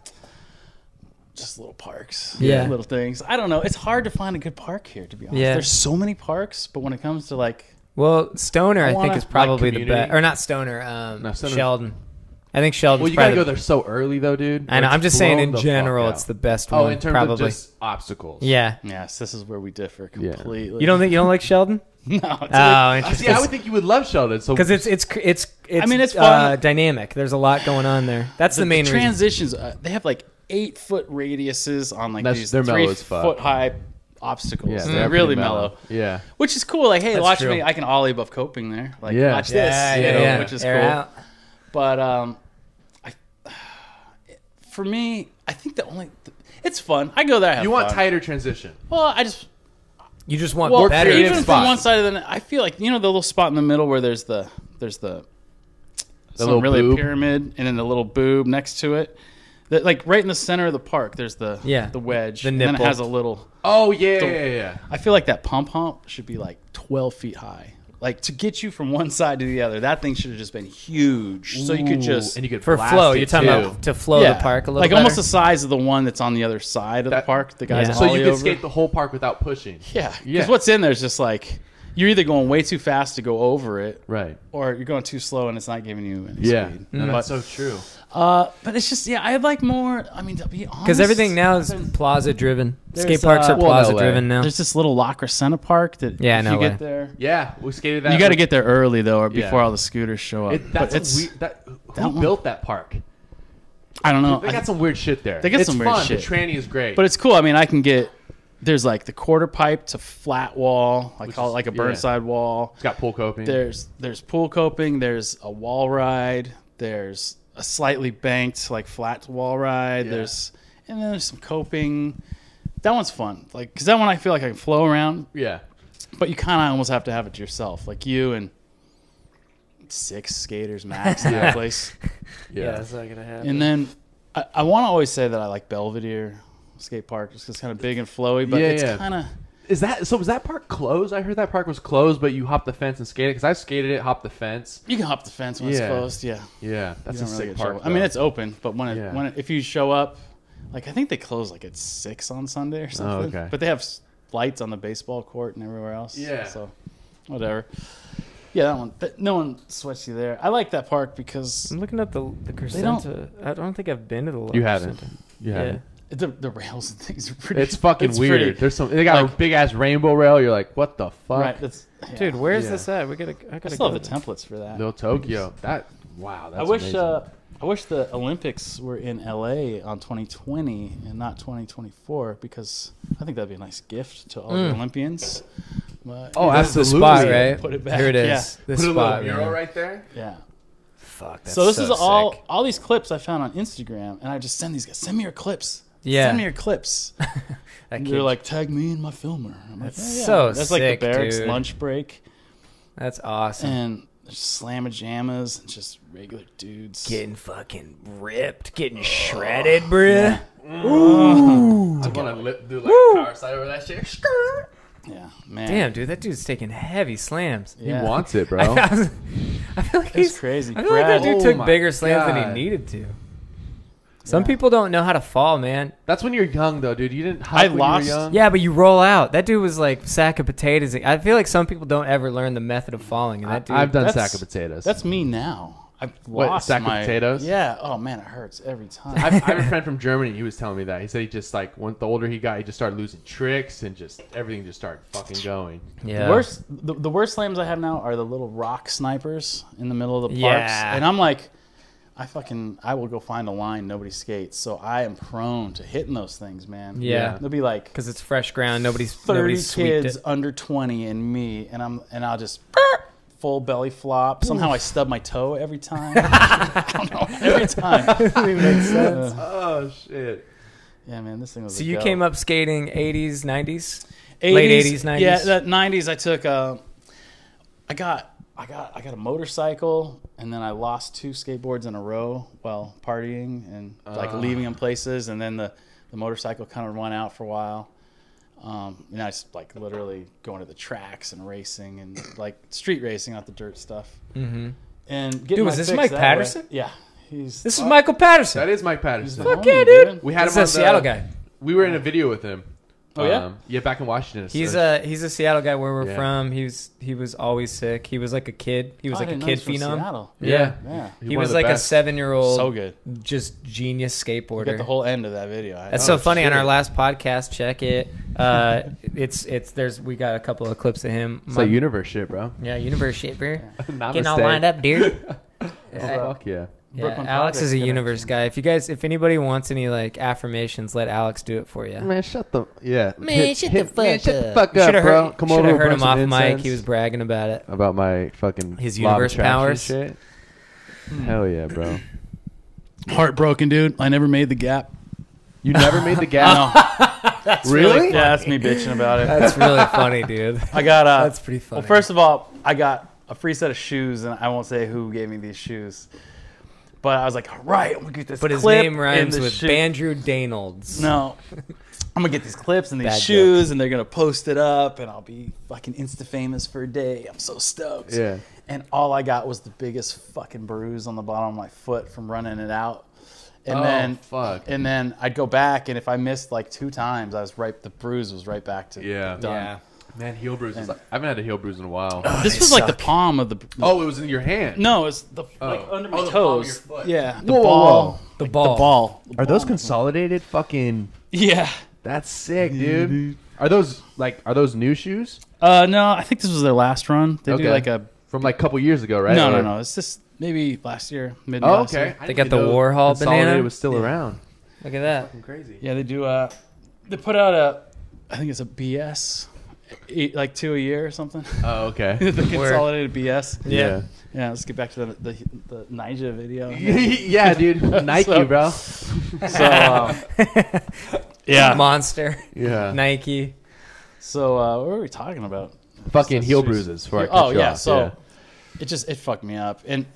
Just little parks. Yeah. Little things. I don't know. It's hard to find a good park here, to be honest. Yeah. There's so many parks, but when it comes to Well, Stoner, I think, wanna- is probably the community? best. Or not Stoner. No, Stoner. Sheldon. I think Sheldon's well, you gotta probably go there so early though, dude. I know. It's I'm just saying blown in the fuck general, out. it's the best Oh, one. in terms probably. of just obstacles. Yeah. yes, this is where we differ Yeah. completely. You don't like Sheldon? No, Oh, interesting. See, I would think you would love Sheldon. So Because it's I mean, it's fun. Dynamic. There's a lot going on there. That's the main reason. transitions. They have like 8-foot radiuses on like these they're mellow as fuck. 3-foot high obstacles. Yeah, They're really mellow. Yeah. Which is cool. Like, hey, That's watch true. me. I can ollie above coping there. Like, Yeah. watch this. Yeah. Which is Air cool. out. But for me, I think it's fun. I go there. I have You want fun. tighter transition. Well, I just You just want well, better. creative even spot. from one side of the. I feel like the little spot in the middle where there's the little really boob. pyramid and then the little boob next to it. Like right in the center of the park, there's the wedge. The and then it nipple. has a little. Oh yeah. I feel like that pump hump should be like 12 feet high. Like to get you from one side to the other, that thing should have just been huge. So you could just and you could For blast flow. it, You're talking too. about to flow the park a little like better? almost the size of the one that's on the other side of the That- park. The guys Yeah. So you ollie could over. skate the whole park without pushing. Yeah, Yeah. because what's in there is just like you're either going way too fast to go over it, Right. or you're going too slow and it's not giving you any Yeah. speed. No, But, that's so true. but it's just I'd like more. I mean, to be honest, Because everything now is plaza driven. There's, Skate parks are well, plaza LA. driven now. there's this little La Crescenta park that Yeah, if in you LA. get there, Yeah, we skated that. you got to get there early though, or Yeah. before all the scooters show up. That's but it's who one- built that park? I don't know. They got some weird shit there. They got it's some weird fun. shit. The tranny is great. But it's cool. I mean, I can get there's like the quarter pipe to flat wall. I Which call it is- like a yeah. Burnside wall. it's got pool coping. There's pool coping. There's a wall ride. There's a slightly banked like flat wall ride. Yeah. And then there's some coping. That one's fun. Like because that one I feel like I can flow around, Yeah. but you kind of almost have to have it yourself. Like you and 6 skaters max in that place. Yeah. that's not gonna happen. And then I want to always say that I like Belvedere skate park just 'cause it's kind of big and flowy, but Yeah, it's yeah. kind of Is that so? Was that park closed? I heard that park was closed, but you hopped the fence and skated. Because I skated it, hopped the fence. you can hop the fence when it's Yeah. closed. Yeah, Yeah, that's You a don't really sick get park. trouble. I mean, it's open, but Yeah. if you show up, like I think they close like at 6 on Sunday or something. okay. But they have lights on the baseball court and everywhere else. Yeah. So whatever. Yeah, that one. But no one sweats you there. I like that park because I'm looking at the Crescenta. I don't think I've been to the La You haven't. Crescenta. You haven't. the rails and things are pretty. It's fucking weird. pretty- There's some. They got like- a big ass rainbow rail. You're like, what the fuck? right. That's yeah. Dude, where's Yeah. this at? I gotta I go. still have the templates for that. Little Tokyo. That's That's I wish amazing. I wish the Olympics were in LA on 2020 and not 2024 because I think that'd be a nice gift to all the Olympians. But, Oh, This is the absolutely. spot, right? Put it back. Here it is. Yeah. This Put a little spot, mural man. right there. yeah. Fuck. That's So this is sick. all these clips I found on Instagram, and I just send these guys. Send me your clips. Yeah. Send me your clips. That And kid- they're like, tag me in my filmer. I'm like, That's "Oh, yeah." so That's sick, like the barracks dude. lunch break, That's awesome. and there's slamma-jammas and just regular dudes. Getting fucking ripped, getting shredded, bruh. I want to do like a power slide over that shit. Yeah, man. Damn, dude, that dude's taking heavy slams. Yeah. He wants it, bro. I feel like It's he's crazy. I feel like that Brad, dude Oh took my bigger slams than God. he needed to. Some people don't know how to fall, man. That's when you're young, though, dude. You didn't. I When lost- You were young. Yeah, but you roll out. That dude was like sack of potatoes. I feel like some people don't ever learn the method of falling. And that dude, I've done That's- sack of potatoes. That's me now. I've What, lost sack of my potatoes? Yeah. Oh man, it hurts every time. I have a friend from Germany. He was telling me that. He said he just like when the older he got, he just started losing tricks and just everything just started fucking going. yeah. The worst slams I have now are the little rock snipers in the middle of the parks, Yeah. and I'm like, I will go find a line nobody skates, so I am prone to hitting those things, man. Yeah. There'll be like Because it's fresh ground. 30 Nobody's sweeped kids it. under 20 and me, and I'll just full belly flop. Somehow I stub my toe every time. I don't know, every time. makes sense. Oh shit! Yeah, man, this thing was. So you came up skating 80s, 90s? 80s, Late 80s, 90s? Yeah, that 90s. I took. I got a motorcycle, and then I lost 2 skateboards in a row while partying and like leaving them places, and then the motorcycle kind of went out for a while. I just like literally going to the tracks and racing and like street racing, not the dirt stuff. Mm-hmm. And getting Dude, was my this fix Mike that way. Patterson? Yeah, he's This is Michael Patterson. That is Mike Patterson. the Fuck homie, yeah, dude. We had This him is on a Seattle guy. We were in a video with him. Oh, yeah? Yeah, back in Washington. He's a Seattle guy where we're Yeah. from. He was always sick. He was like a kid. He was I like a didn't know kid he's from phenom. Seattle. Yeah. Yeah. He one was of the like best. a 7-year-old, So good. just genius We skateboarder. got the whole end of that video. That's so funny. On shit. our last podcast, check it. We got a couple of clips of him. It's like universe shit, bro. Yeah, universe shit, bro. Namaste. Getting all lined up, dude. Oh, fuck yeah. Yeah, Brooklyn Alex is a Project universe guy. If anybody wants any like affirmations, let Alex do it for you. Man, shut the Man, shut the fuck up, Should've bro. heard, Come over, should've heard burn him some off mic. incense. He was bragging about it. About my fucking His lob universe trash and powers. shit. Hell yeah, bro. Heartbroken, dude. I never made the gap. You never made the gap. Really? Yeah, that's me bitching about it. That's really funny, dude. I got That's pretty funny. Well, first of all, I got a free set of shoes, and I won't say who gave me these shoes. But I was like, all right, I'm gonna get this. But his clip name and rhymes the with shoe. Bandrew Danolds. No, I'm gonna get these clips and these Bad shoes, and they're gonna post it up, and I'll be fucking Insta famous for a day. I'm so stoked. Yeah. And all I got was the biggest fucking bruise on the bottom of my foot from running it out. And Oh, then fuck. And then I'd go back, and if I missed like 2 times, the bruise was right back to Yeah. done. Yeah. Man, heel bruises. I haven't had a heel bruise in a while. This was like the palm of the. Oh, it was in your hand. No, it's the like under my the palm of toes. your foot. Yeah, the Whoa, whoa, ball. whoa. The Like, ball. The ball. Are those consolidated? Fucking. Yeah. That's sick, dude. Are those new shoes No, I think this was their last run. They do Okay. like a. from like a couple years ago, right? Or- No. It's just maybe last year, mid Oh, last okay. year. I They didn't got the know Warhol Consolidated banana? was still around. Look at that. Crazy. Yeah, they do. They put out I think it's a BS, like 2 a year or something. Oh, okay. The consolidated BS. Yeah. Yeah. Let's get back to the Nija video. Yeah, dude. Nike, So- bro. So yeah. Monster. Yeah. Nike. So what were we talking about? Fucking heel Shoes. bruises. Before I cut Oh you yeah. off. So it fucked me up. And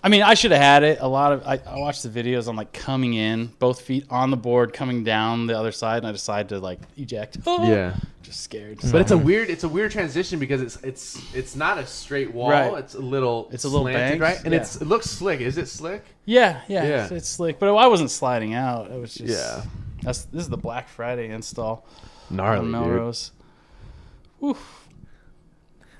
I mean, I should have had it. I watched the videos on like coming in, both feet on the board, coming down the other side, and I decided to like eject. Yeah. Just scared. But it's a weird transition because it's not a straight wall. Right. It's a little slanted, banked, right? And yeah. it looks slick. Is it slick? Yeah. Yeah. It's slick, but I wasn't sliding out. It was just Yeah. This is the Black Friday install Gnarly, on dude. Melrose. Oof.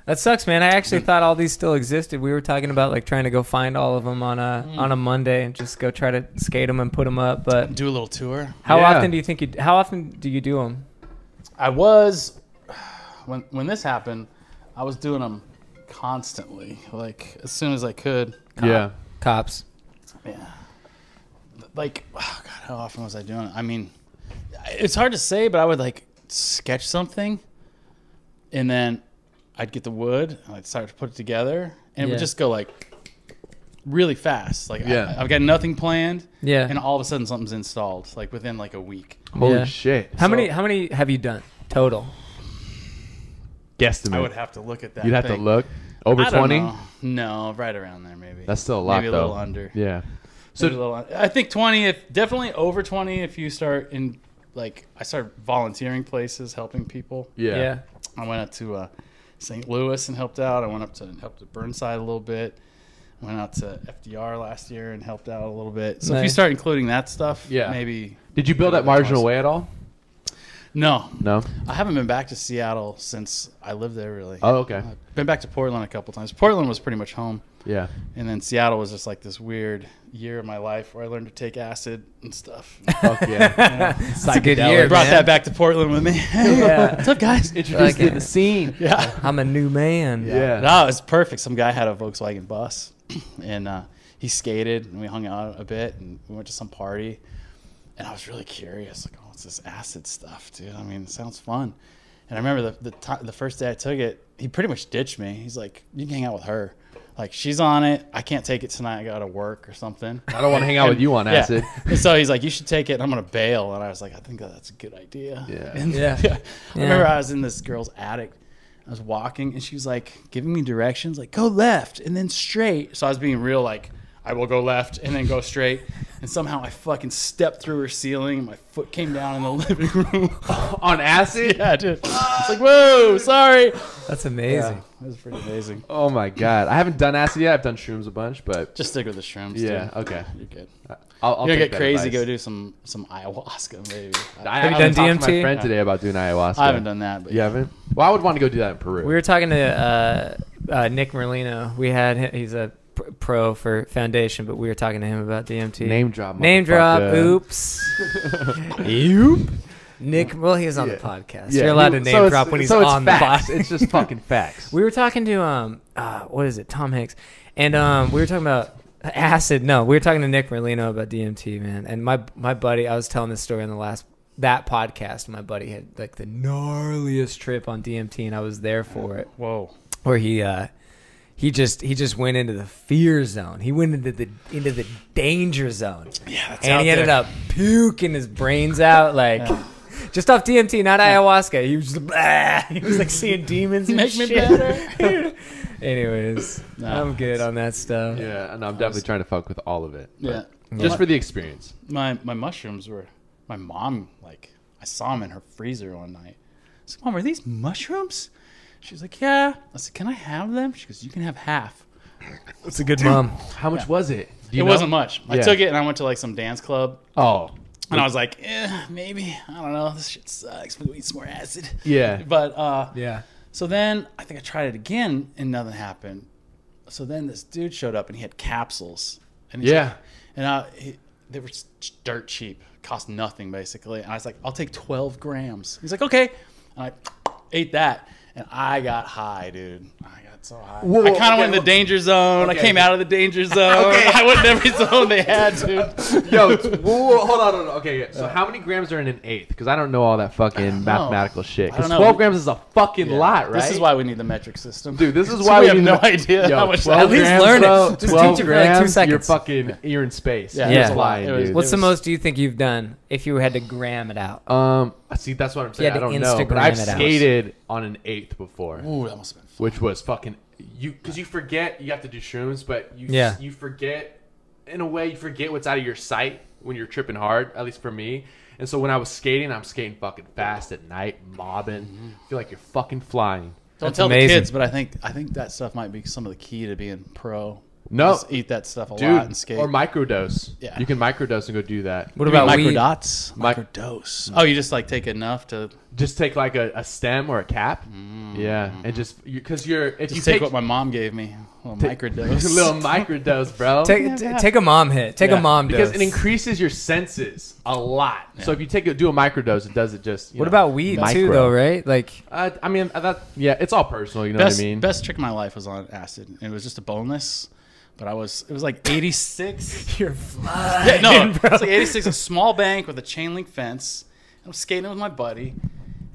That sucks, man. I actually thought all these still existed. We were talking about like trying to go find all of them on a Monday and just go try to skate them and put them up. But Do a little tour. how Yeah. often do you think you? How often do you do them? I was when this happened. I was doing them constantly, like as soon as I could. Yeah. Cops. Yeah. Like, oh God, how often was I doing it? I mean, it's hard to say, but I would like sketch something, and then I'd get the wood and I'd start to put it together, and it Yeah. would just go like really fast. Like, Yeah. I've got nothing planned, Yeah. and all of a sudden something's installed, like within like a week. Holy Yeah. shit. How many have you done total? Guesstimate. I would have to look at that. You'd have to thing. look. Over I don't 20? know. No, right around there maybe. That's still a lot, maybe a though. little under. Yeah. Maybe a So little under. I think 20. If definitely over 20 if you start in like I started volunteering places, helping people. yeah. I went up to St. Louis and helped out. I went up to helped at Burnside a little bit. Went out to FDR last year and helped out a little bit. So if you Nice. start including that stuff, Yeah. maybe. Did you build at Marginal Way at all? No, No. I haven't been back to Seattle since I lived there. Really. Oh, okay. I've been back to Portland a couple times. Portland was pretty much home, Yeah. and then Seattle was just like this weird year of my life where I learned to take acid and stuff. Fuck yeah. It's a good year. Brought man. that back to Portland with me. Yeah. What's up, guys? Introduced Like to the scene. Yeah. I'm a new man. Yeah. No, it was perfect. Some guy had a Volkswagen bus, and he skated, and we hung out a bit, and we went to some party, and I was really curious, like, oh, what's this acid stuff, dude? I mean, it sounds fun. And I remember the first day I took it, he pretty much ditched me. He's like, you can hang out with her. Like, she's on it. I can't take it tonight. I got to work or something. I don't want to hang out with you on Yeah. acid. And so he's like, you should take it, and I'm going to bail. And I was like, I think that's a good idea. Yeah. And Yeah. I remember I was in this girl's attic. I was walking, and she was like giving me directions, like go left and then straight. So I was being real, like I will go left and then go straight. and somehow I fucking stepped through her ceiling, and my foot came down in the living room. On acid? Yeah, dude. It's like, whoa, sorry. That's amazing. Yeah, it was pretty amazing. Oh my god. I haven't done acid yet. I've done shrooms a bunch, but Just stick with the shrooms. yeah, dude. okay. You're good. I'll You're gonna take get that crazy. advice. Go do some ayahuasca, maybe. I Have you haven't done talked to my DMT? friend today about doing ayahuasca. I haven't done that, but You haven't? Well, I would want to go do that in Peru. We were talking to Nick Merlino. He's a pro for Foundation, but we were talking to him about DMT. Name drop. Name drop. motherfucker. Oops. Oop. Nick, well, he was on the podcast. Yeah, You're allowed to so name it's- drop when he's so it's on the facts. podcast. It's just fucking facts. We were talking to what is it, Tom Hanks, and we were talking about acid. No, we were talking to Nick Merlino about DMT, man. And my buddy, I was telling this story on that podcast. My buddy had like the gnarliest trip on DMT, and I was there for it. Whoa. Where he just went into the fear zone. He went into the danger zone. Yeah, that's and out he ended there. up puking his brains out like. Just off DMT, not ayahuasca. He was just, blah. He was like seeing demons and Make me shit. better. Anyways, No, I'm good on that stuff. Yeah, and I'm definitely trying to fuck with all of it. Yeah. Just for the experience. My mushrooms were, my mom, like, I saw them in her freezer one night. I said, Mom, are these mushrooms? She's like, yeah. I said, can I have them? She goes, you can have half. It's a good mom. How much was it? Do It you know? wasn't much. I Yeah. took it and I went to like some dance club. Oh. And I was like, maybe. I don't know. This shit sucks. Maybe we need some more acid. Yeah. But Yeah. so then I think I tried it again and nothing happened. So then this dude showed up and he had capsules. And he's Yeah. like, they were dirt cheap. Cost nothing basically. And I was like, I'll take 12 grams. He's like, okay. And I ate that and I got high, dude. I got so high. Whoa, I kind of okay, went in the danger zone. I okay. came out of the danger zone. I went in every zone they had, dude. Yo, whoa, hold on. Okay, yeah. So how many grams are in an eighth? Because I don't know all that fucking mathematical shit. I Because don't know. 12 grams is a fucking lot, right? This is why we need the metric system. Dude, this is So why we have need no the- idea Yo, how much 12 At least grams, learn it. bro, Just 12 teach it for like 2 grams, You're seconds. fucking, you're in space. Yeah, You're it was a flying, lot. It was- dude. What's the most do you think you've done if you had to gram it out? See, that's what I'm saying. had I to don't know, but Instagram I've it out. skated on an eighth before, Ooh, that must have been fun. which was fucking because you forget you have to do shrooms, but you forget in a way you forget what's out of your sight when you're tripping hard. At least for me. And so when I was skating, I'm skating fucking fast at night, mobbing. Feel like you're fucking flying. Don't That's tell amazing. the kids, but I think that stuff might be some of the key to being pro. No. Just eat that stuff a lot and Dude, skate. or microdose. Yeah. You can microdose and go do that. What about weed? microdots? Mic- Microdose. Oh, you just like take enough to Just take like a stem or a cap. Yeah, and just because if you just take what my mom gave me. A little microdose. a little microdose, bro. Take a mom hit. Take a mom because dose. it increases your senses a lot. So if you do a microdose, it does it just. What about weed micro. too, though? Right? Like, I mean, it's all personal. You know what I mean? Best trick of my life was on acid. And it was just a boneless, but it was like 86. you're flying. Yeah, no, it was like 86, a small bank with a chain link fence. I'm skating with my buddy,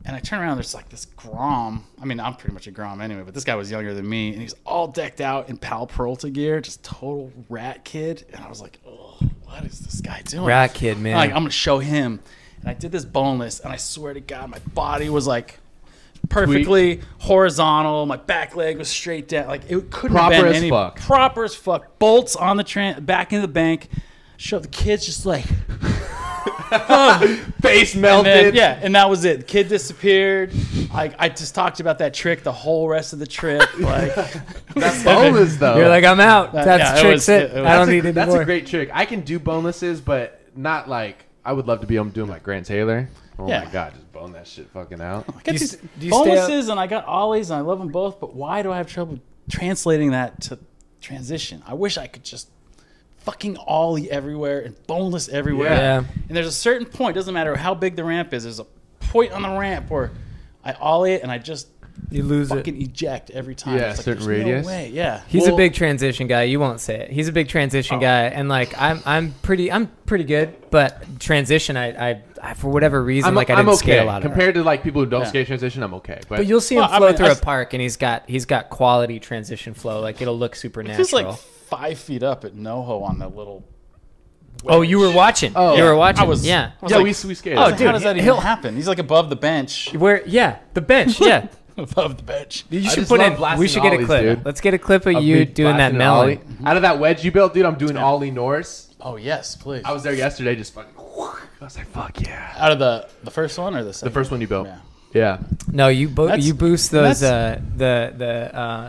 and I turn around. There's like this Grom. I mean, I'm pretty much a Grom anyway, but this guy was younger than me, and he's all decked out in Pal Peralta gear, just total rat kid. And I was like, oh, what is this guy doing? Rat kid, man. I'm gonna show him. And I did this boneless, and I swear to God, my body was like perfectly horizontal. My back leg was straight down. Like it couldn't Proper have been as any fuck. proper as fuck. Bolts on the back into the bank. Show the kids just like Face and melted. then, and that was it. The kid disappeared. I just talked about that trick the whole rest of the trip. Like That's boneless though. You're like, I'm out. That's yeah, it trick was- it. it was- I don't need any That's more. a great trick. I can do bonelesses, but not like I would love to be doing like Grant Taylor. Oh Yeah. my god, just bone that shit fucking out. I got Do you these s- do you stay up- bonuses and I got ollies and I love them both. But why do I have trouble translating that to transition? I wish I could just fucking ollie everywhere and boneless everywhere. Yeah. And there's a certain point. Doesn't matter how big the ramp is. There's a point on the ramp where I ollie it and I just You lose it. fucking eject every time. Yeah, It's like, certain there's radius. No way. Yeah. He's Well, a big transition guy. You won't say it. He's a big transition guy, and like I'm pretty good, but transition, I for whatever reason, I didn't okay. scale out of it. Compared to like people who don't Yeah. skate transition, I'm okay. But you'll see him Well, I flow mean, through I a s- park, and he's got quality transition flow. Like it'll look super It natural. feels like 5 feet up at NoHo on that little. Oh, you were watching. Oh. You were Yeah. watching. I was. Yeah. I was yeah, like, we skated. Oh, how dude, does that even he'll- happen? He's like above the bench. Where? Yeah, the bench. Yeah. Above the bench. You I should just put love in. blasting We should get a ollies, clip. dude. Let's get a clip of Of you me doing that blasting an melon. ollie. Out of that wedge you built, dude, I'm doing ollie Norse. Oh yes, please. I was there yesterday, just fucking. I was like, fuck yeah. Out of the first one or the second? The first one you built. Yeah. Yeah. No, you boost those the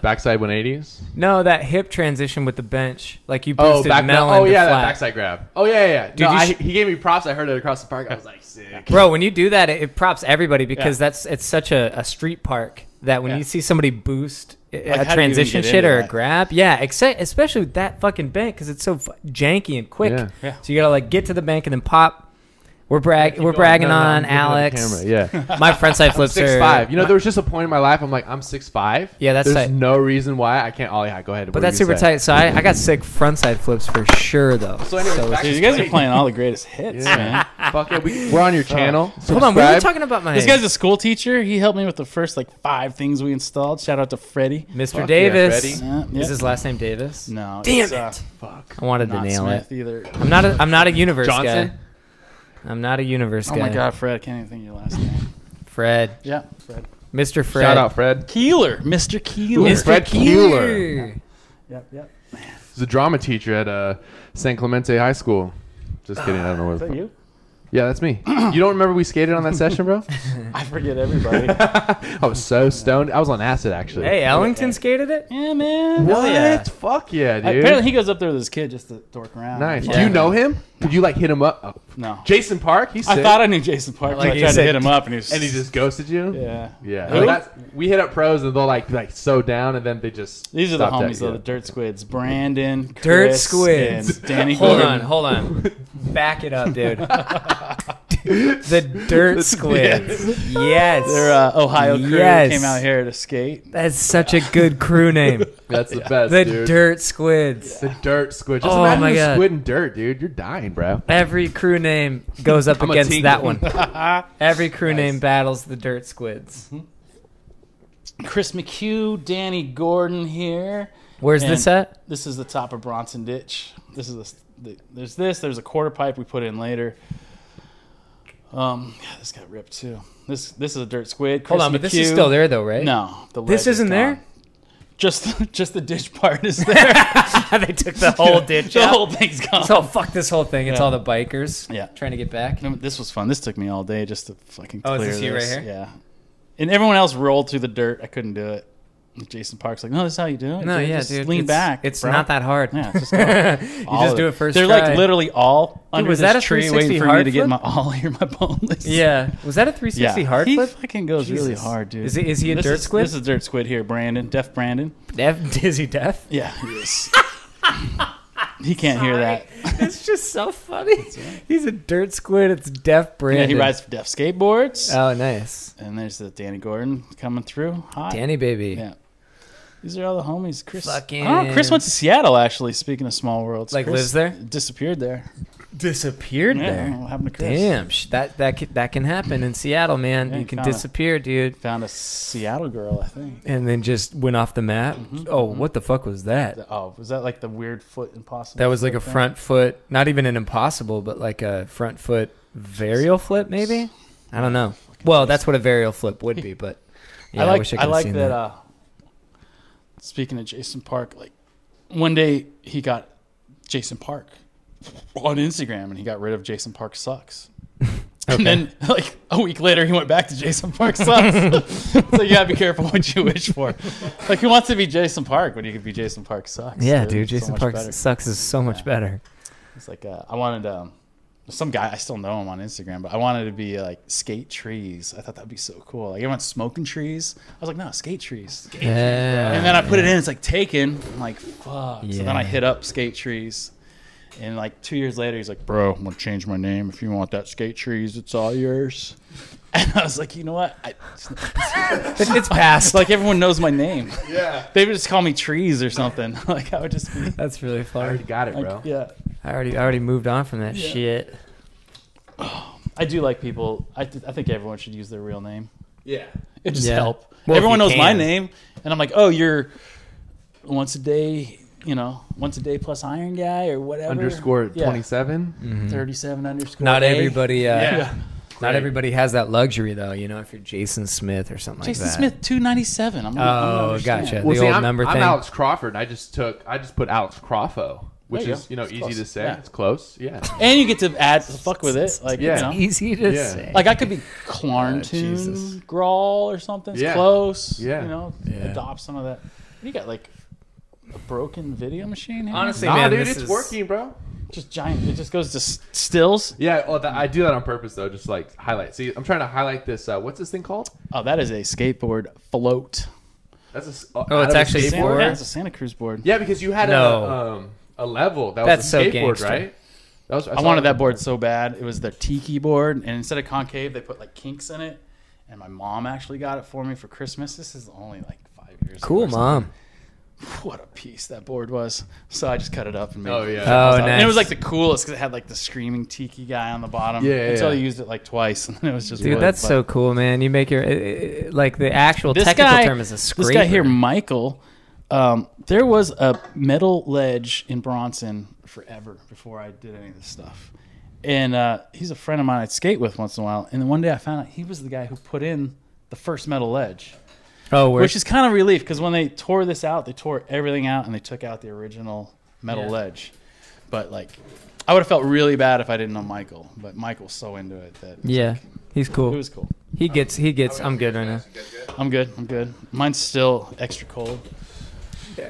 Backside 180s. No, that hip transition with the bench, like you boosted back melon. Oh to yeah, flat. that backside grab. Oh yeah. Dude, No, he gave me props. I heard it across the park. I was like, sick. Bro, when you do that, it props everybody because it's such a street park that when you see somebody boost a transition shit or a grab, especially with that fucking bank because it's so janky and quick. Yeah. So you gotta like get to the bank and then pop. We're bragging on Alex. Yeah. My frontside flips are 6'5". You know, there was just a point in my life I'm like, I'm 6'5". Yeah, that's There's tight. no reason why I can't. Oh yeah, go ahead. But that's super tight. So I got sick frontside flips for sure though. So anyway, back Dude, to you guys are Clayton. playing all the greatest hits, man. Fuck yeah, we're on your channel. Hold on, we were Subscribe. talking about my This guy's a school teacher. He helped me with the first like 5 things we installed. Shout out to Freddie. Mr. Fuck Davis. yeah, Freddie. Is his last name Davis? No. Damn it's, it. Fuck. I wanted to Not nail Smith it. either. I'm not a universe Johnson? guy. I'm not a universe guy. Oh my God, Fred! I can't even think of your last name. Fred. Yeah, Fred. Mr. Fred. Shout out Fred. Keeler, Mr. Keeler. Mr. Fred Keeler. Yep. He's a drama teacher at San Clemente High School. Just kidding. I don't know where. Is that you? Yeah, that's me. You don't remember we skated on that session, bro? I forget everybody. I was so stoned. I was on acid, actually. Hey, Ellington skated it? Yeah, man. What? yeah. Fuck yeah, dude. Apparently, he goes up there with his kid just to dork around. Nice. Yeah. Do you know him? Could you like hit him up? Oh. No. Jason Park? He's sick. I thought I knew Jason Park. Like I you tried to said- hit him up, and he was. And he just ghosted you? Yeah. Yeah. Who? We hit up pros and they'll like so down and then they just. These are the stop homies, that, though. The Dirt Squids. Brandon, Dirt Chris, Squids. and Danny. Hold Gordon. on. Back it up, dude. The Dirt Squids. Yes. Their Ohio crew Yes. came out here to skate. That's such a good crew name. That's the best, The dude. Dirt Squids. The dirt squid. Just Oh imagine my the God. squid and dirt, dude. You're dying, bro. Every crew name goes up I'm a against tingle. that one. Every crew name battles the Dirt Squids. Chris McHugh, Danny Gordon here. Where's And this at? This is the top of Bronson Ditch. This is there's a quarter pipe we put in later. This got ripped too. This is a Dirt Squid. Chris Hold on, but this is McHugh. still there though, right? No, the This ledge is isn't there? gone. Just the ditch part is there. They took the whole ditch The out. whole thing's gone. So fuck this whole thing. It's Yeah. all the bikers Yeah. trying to get back. No, this was fun. This took me all day just to fucking Oh, clear is this you right here? Yeah. And everyone else rolled through the dirt. I couldn't do it. Jason Park's like, no, this is how you do it. No, yeah, just dude. lean it's, back. It's bro." not that hard. Yeah, just go. You All just of do it first They're try. like literally all under was this that a tree 360 waiting for hard me to get flip? my all hear my boneless. Yeah. Was that a 360 hard he flip? fucking goes really Jesus. hard, dude. Is he a This Dirt is- Squid? This is Dirt Squid here, Brandon. Deaf Brandon. Dizzy Death? Yeah, he is. He can't hear that. It's just so funny. He's a Dirt Squid. It's Deaf Yeah, Brandon. he rides Deaf skateboards. Oh, nice. And there's the Danny Gordon coming through. Hot. Danny, baby. Yeah. These are all the homies. Chris. Fucking- I don't know, Chris went to Seattle, actually, speaking of small worlds. Like, Chris lives there? Disappeared there. Disappeared Yeah, I don't there. know what happened to Chris. Damn, that can happen in Seattle, man. Yeah, you he can found disappear, dude. Found a Seattle girl, I think. And then just went off the map. Oh, what the fuck was that? Oh, was that like the weird foot impossible? That was like a thing? front foot, not even an impossible, but like a front foot varial flip, maybe? I don't know. Well, that's what a varial flip would be, but yeah, I wish I could have like seen that. that. Speaking of Jason Park, like one day he got Jason Park on Instagram, and he got rid of Jason Park sucks. And then, like a week later, he went back to Jason Park sucks. So you gotta be careful what you wish for. Like, who wants to be Jason Park when you could be Jason Park sucks? Yeah, dude, It's so Jason much Park better. sucks is so much better. It's like I wanted some guy, I still know him on Instagram, but I wanted to be like skate trees. I thought that'd be so cool. Like everyone's smoking trees. I was like, no, skate trees. Yeah. And then I put it in. It's like taken. I'm like, fuck. So then I Yeah. hit up skate trees. And like 2 years later, he's like, bro, I'm going to change my name. If you want that skate trees, it's all yours. And I was like, you know what? It's past. Like everyone knows my name. Yeah. They would just call me trees or something. Like I would just be. That's really I funny. already got it, Like, bro. yeah. I already moved on from that shit. I do like people. I think everyone should use their real name. Yeah. It just Yeah. help. Well, if Everyone you knows my can. name, and I'm like, oh, you're once a day plus iron guy or whatever. Underscore Yeah. 27. 37 underscore. Not A. everybody. Yeah. Not everybody has that luxury though. You know, if you're Jason Smith or something Jason like that. Smith 297. I'm Oh, gotcha. Well, The see, old I'm number thing. Alex Crawford. I just put Alex Crawfo. which There you is go. easy close. to say. Yeah. It's close. Yeah. And you get to add fuck with it. Like, Yeah. Easy to Yeah. say. Like I could be Jesus. Clarnton, Graul or something. It's Yeah. close. Yeah. Adopt some of that. You got like a broken video machine here? Honestly, Nah, man, dude, this it's is working, bro. Just giant. It just goes to stills. Yeah, I do that on purpose though, just like highlight. See, I'm trying to highlight this. What's this thing called? Oh, that is a skateboard float. That's it's actually skateboard. Skateboard? Yeah, it's a Santa Cruz board. Yeah, because you had No. a level that That's was so a skateboard, gangster. right? I wanted that board so bad. It was the tiki board, and instead of concave, they put like kinks in it. And my mom actually got it for me for Christmas. This is only like 5 years ago. cool, or something. Mom. What a piece that board was. So I just cut it up and made Oh, it. yeah. Oh, And it was nice. like the coolest because it had like the screaming tiki guy on the bottom. Yeah, Until yeah. I used it like twice, and then it was just Dude, wood. that's But so cool, man. You make your like the actual this technical guy, term is a scraper. This guy here, Michael. There was a metal ledge in Bronson forever before I did any of this stuff. And he's a friend of mine I'd skate with once in a while. And then one day I found out he was the guy who put in the first metal ledge. Oh, Which is kind of relief because when they tore this out, they tore everything out and they took out the original metal ledge. But like, I would have felt really bad if I didn't know Michael. But Michael's so into it that yeah, he's it cool. was cool. He gets. I'm good right now. I'm good. Mine's still extra cold.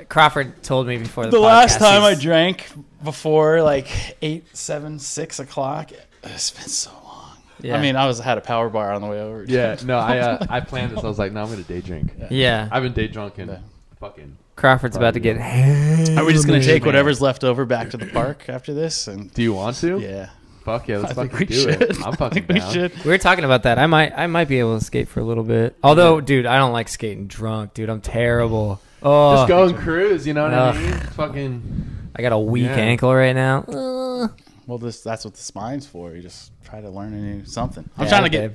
Crawford told me before the The podcast, last time I he's- drank before like 8, 7, 6 o'clock, it's been so long. Yeah. I mean, had a power bar on the way over. Yeah, no, I planned this. I was like, no, I'm gonna day drink. Yeah, I've been day drunk in fucking. Crawford's about to get. Are we just gonna take man. whatever's left over back to the park after this? And Do you want to? yeah, Fuck yeah, let's I think fucking we do should. it. I'm I fucking think we down. should. We were talking about that. I might be able to skate for a little bit. Although, dude, I don't like skating drunk, dude. I'm terrible. Oh, Just go and cruise. You know what I Ugh. mean? Fucking. I got a weak Yeah. ankle right now. Well, that's what the spine's for. You just try to learn a new something. I'm Yeah, trying okay.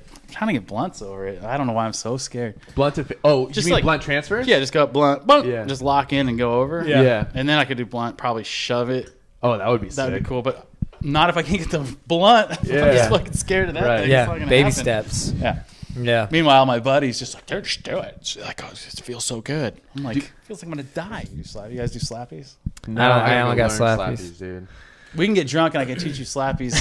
to get blunts over it. I don't know why I'm so scared. Blunt to just Just you mean like- blunt transfers? Yeah, just go up blunt, bunk, Yeah. just lock in and go over. Yeah. And then I could do blunt, probably shove it. Oh, that would be That'd sick. be cool, but not if I can't get the blunt. I'm Yeah. just fucking scared of that Right. thing. It's Yeah, not gonna baby happen. steps. Yeah. Yeah. Meanwhile, my buddy's just like, "Dude, just do it." It's like, oh, it feels so good. I'm like, feels like I'm gonna die. You guys do slappies? No, I only got learn slappies. dude. We can get drunk and I can teach you slappies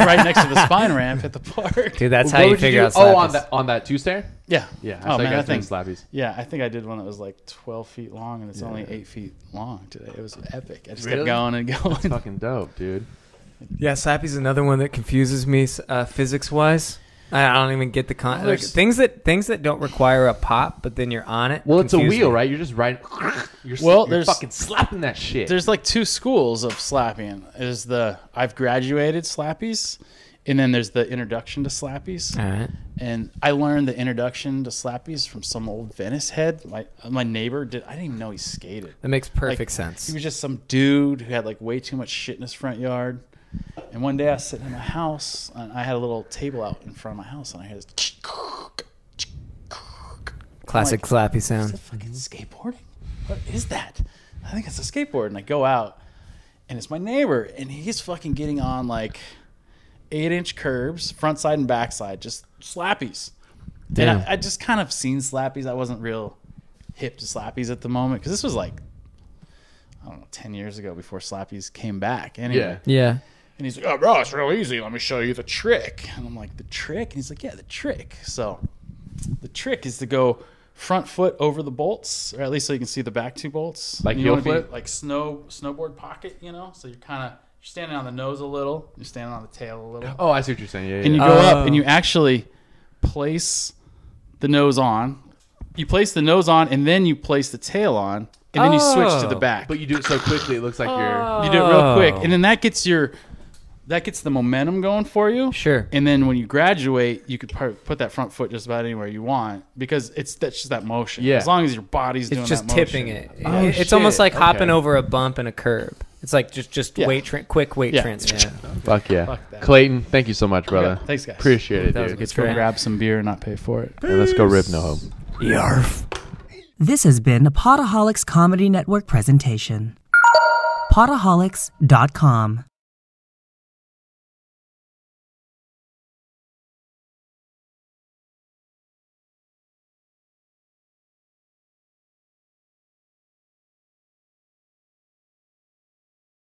right next to the spine ramp at the park. Dude, that's What how you would figure do? out Oh, slappies. on that two-stair? Yeah. Yeah. Oh man, that thing. slappies. Yeah, I think I did one that was like 12 feet long and it's only 8 feet long today. It was epic. I just kept Really? going and going. Fucking dope, dude. Yeah, Slappy's another one that confuses me physics-wise. I don't even get the like, things that don't require a pop, but then you're on it. Well, it's a confuse wheel, me. right? You're just riding. You're there's- fucking slapping that shit. There's like two schools of slapping. There's the I've graduated slappies, and then there's the introduction to slappies. All right. And I learned the introduction to slappies from some old Venice head. My neighbor did. I didn't even know he skated. That makes perfect Like, sense. He was just some dude who had like way too much shit in his front yard. And one day I was sitting in my house, and I had a little table out in front of my house, and I heard this Classic like, Slappy Is sound. it fucking skateboarding? What is that? I think it's a skateboard. And I go out, and it's my neighbor, and he's fucking getting on like 8-inch curbs, front side and back side, just slappies. Damn. And I just kind of seen slappies. I wasn't real hip to slappies at the moment because this was like, I don't know, 10 years ago before slappies came back. Anyway. Yeah. Yeah. And he's like, oh, bro, it's real easy. Let me show you the trick. And I'm like, the trick? And he's like, yeah, the trick. So the trick is to go front foot over the bolts, or at least so you can see the back two bolts. Like And heel wanna be flip? like snowboard pocket, you know? So you're standing on the nose a little. You're standing on the tail a little. Oh, I see what you're saying. Yeah, And you yeah. go up and you actually place the nose on. You place the nose on, and then you place the tail on, and then you switch to the back. But you do it so quickly, it looks like you're. You do it real quick, and then that gets the momentum going for you. Sure. And then when you graduate, you could put that front foot just about anywhere you want because that's just that motion. Yeah. As long as your body's doing It's just that motion. tipping it. Oh, It's shit. almost like hopping Okay. over a bump and a curb. It's like just Yeah. quick weight Yeah. transfer. Fuck yeah. Fuck that. Clayton, thank you so much, brother. Okay, thanks, guys. Appreciate it, That was dude. a good Go try. grab some beer and not pay for it. And let's go rip no hope. Yarf. This has been a Podaholics Comedy Network presentation. Podaholics.com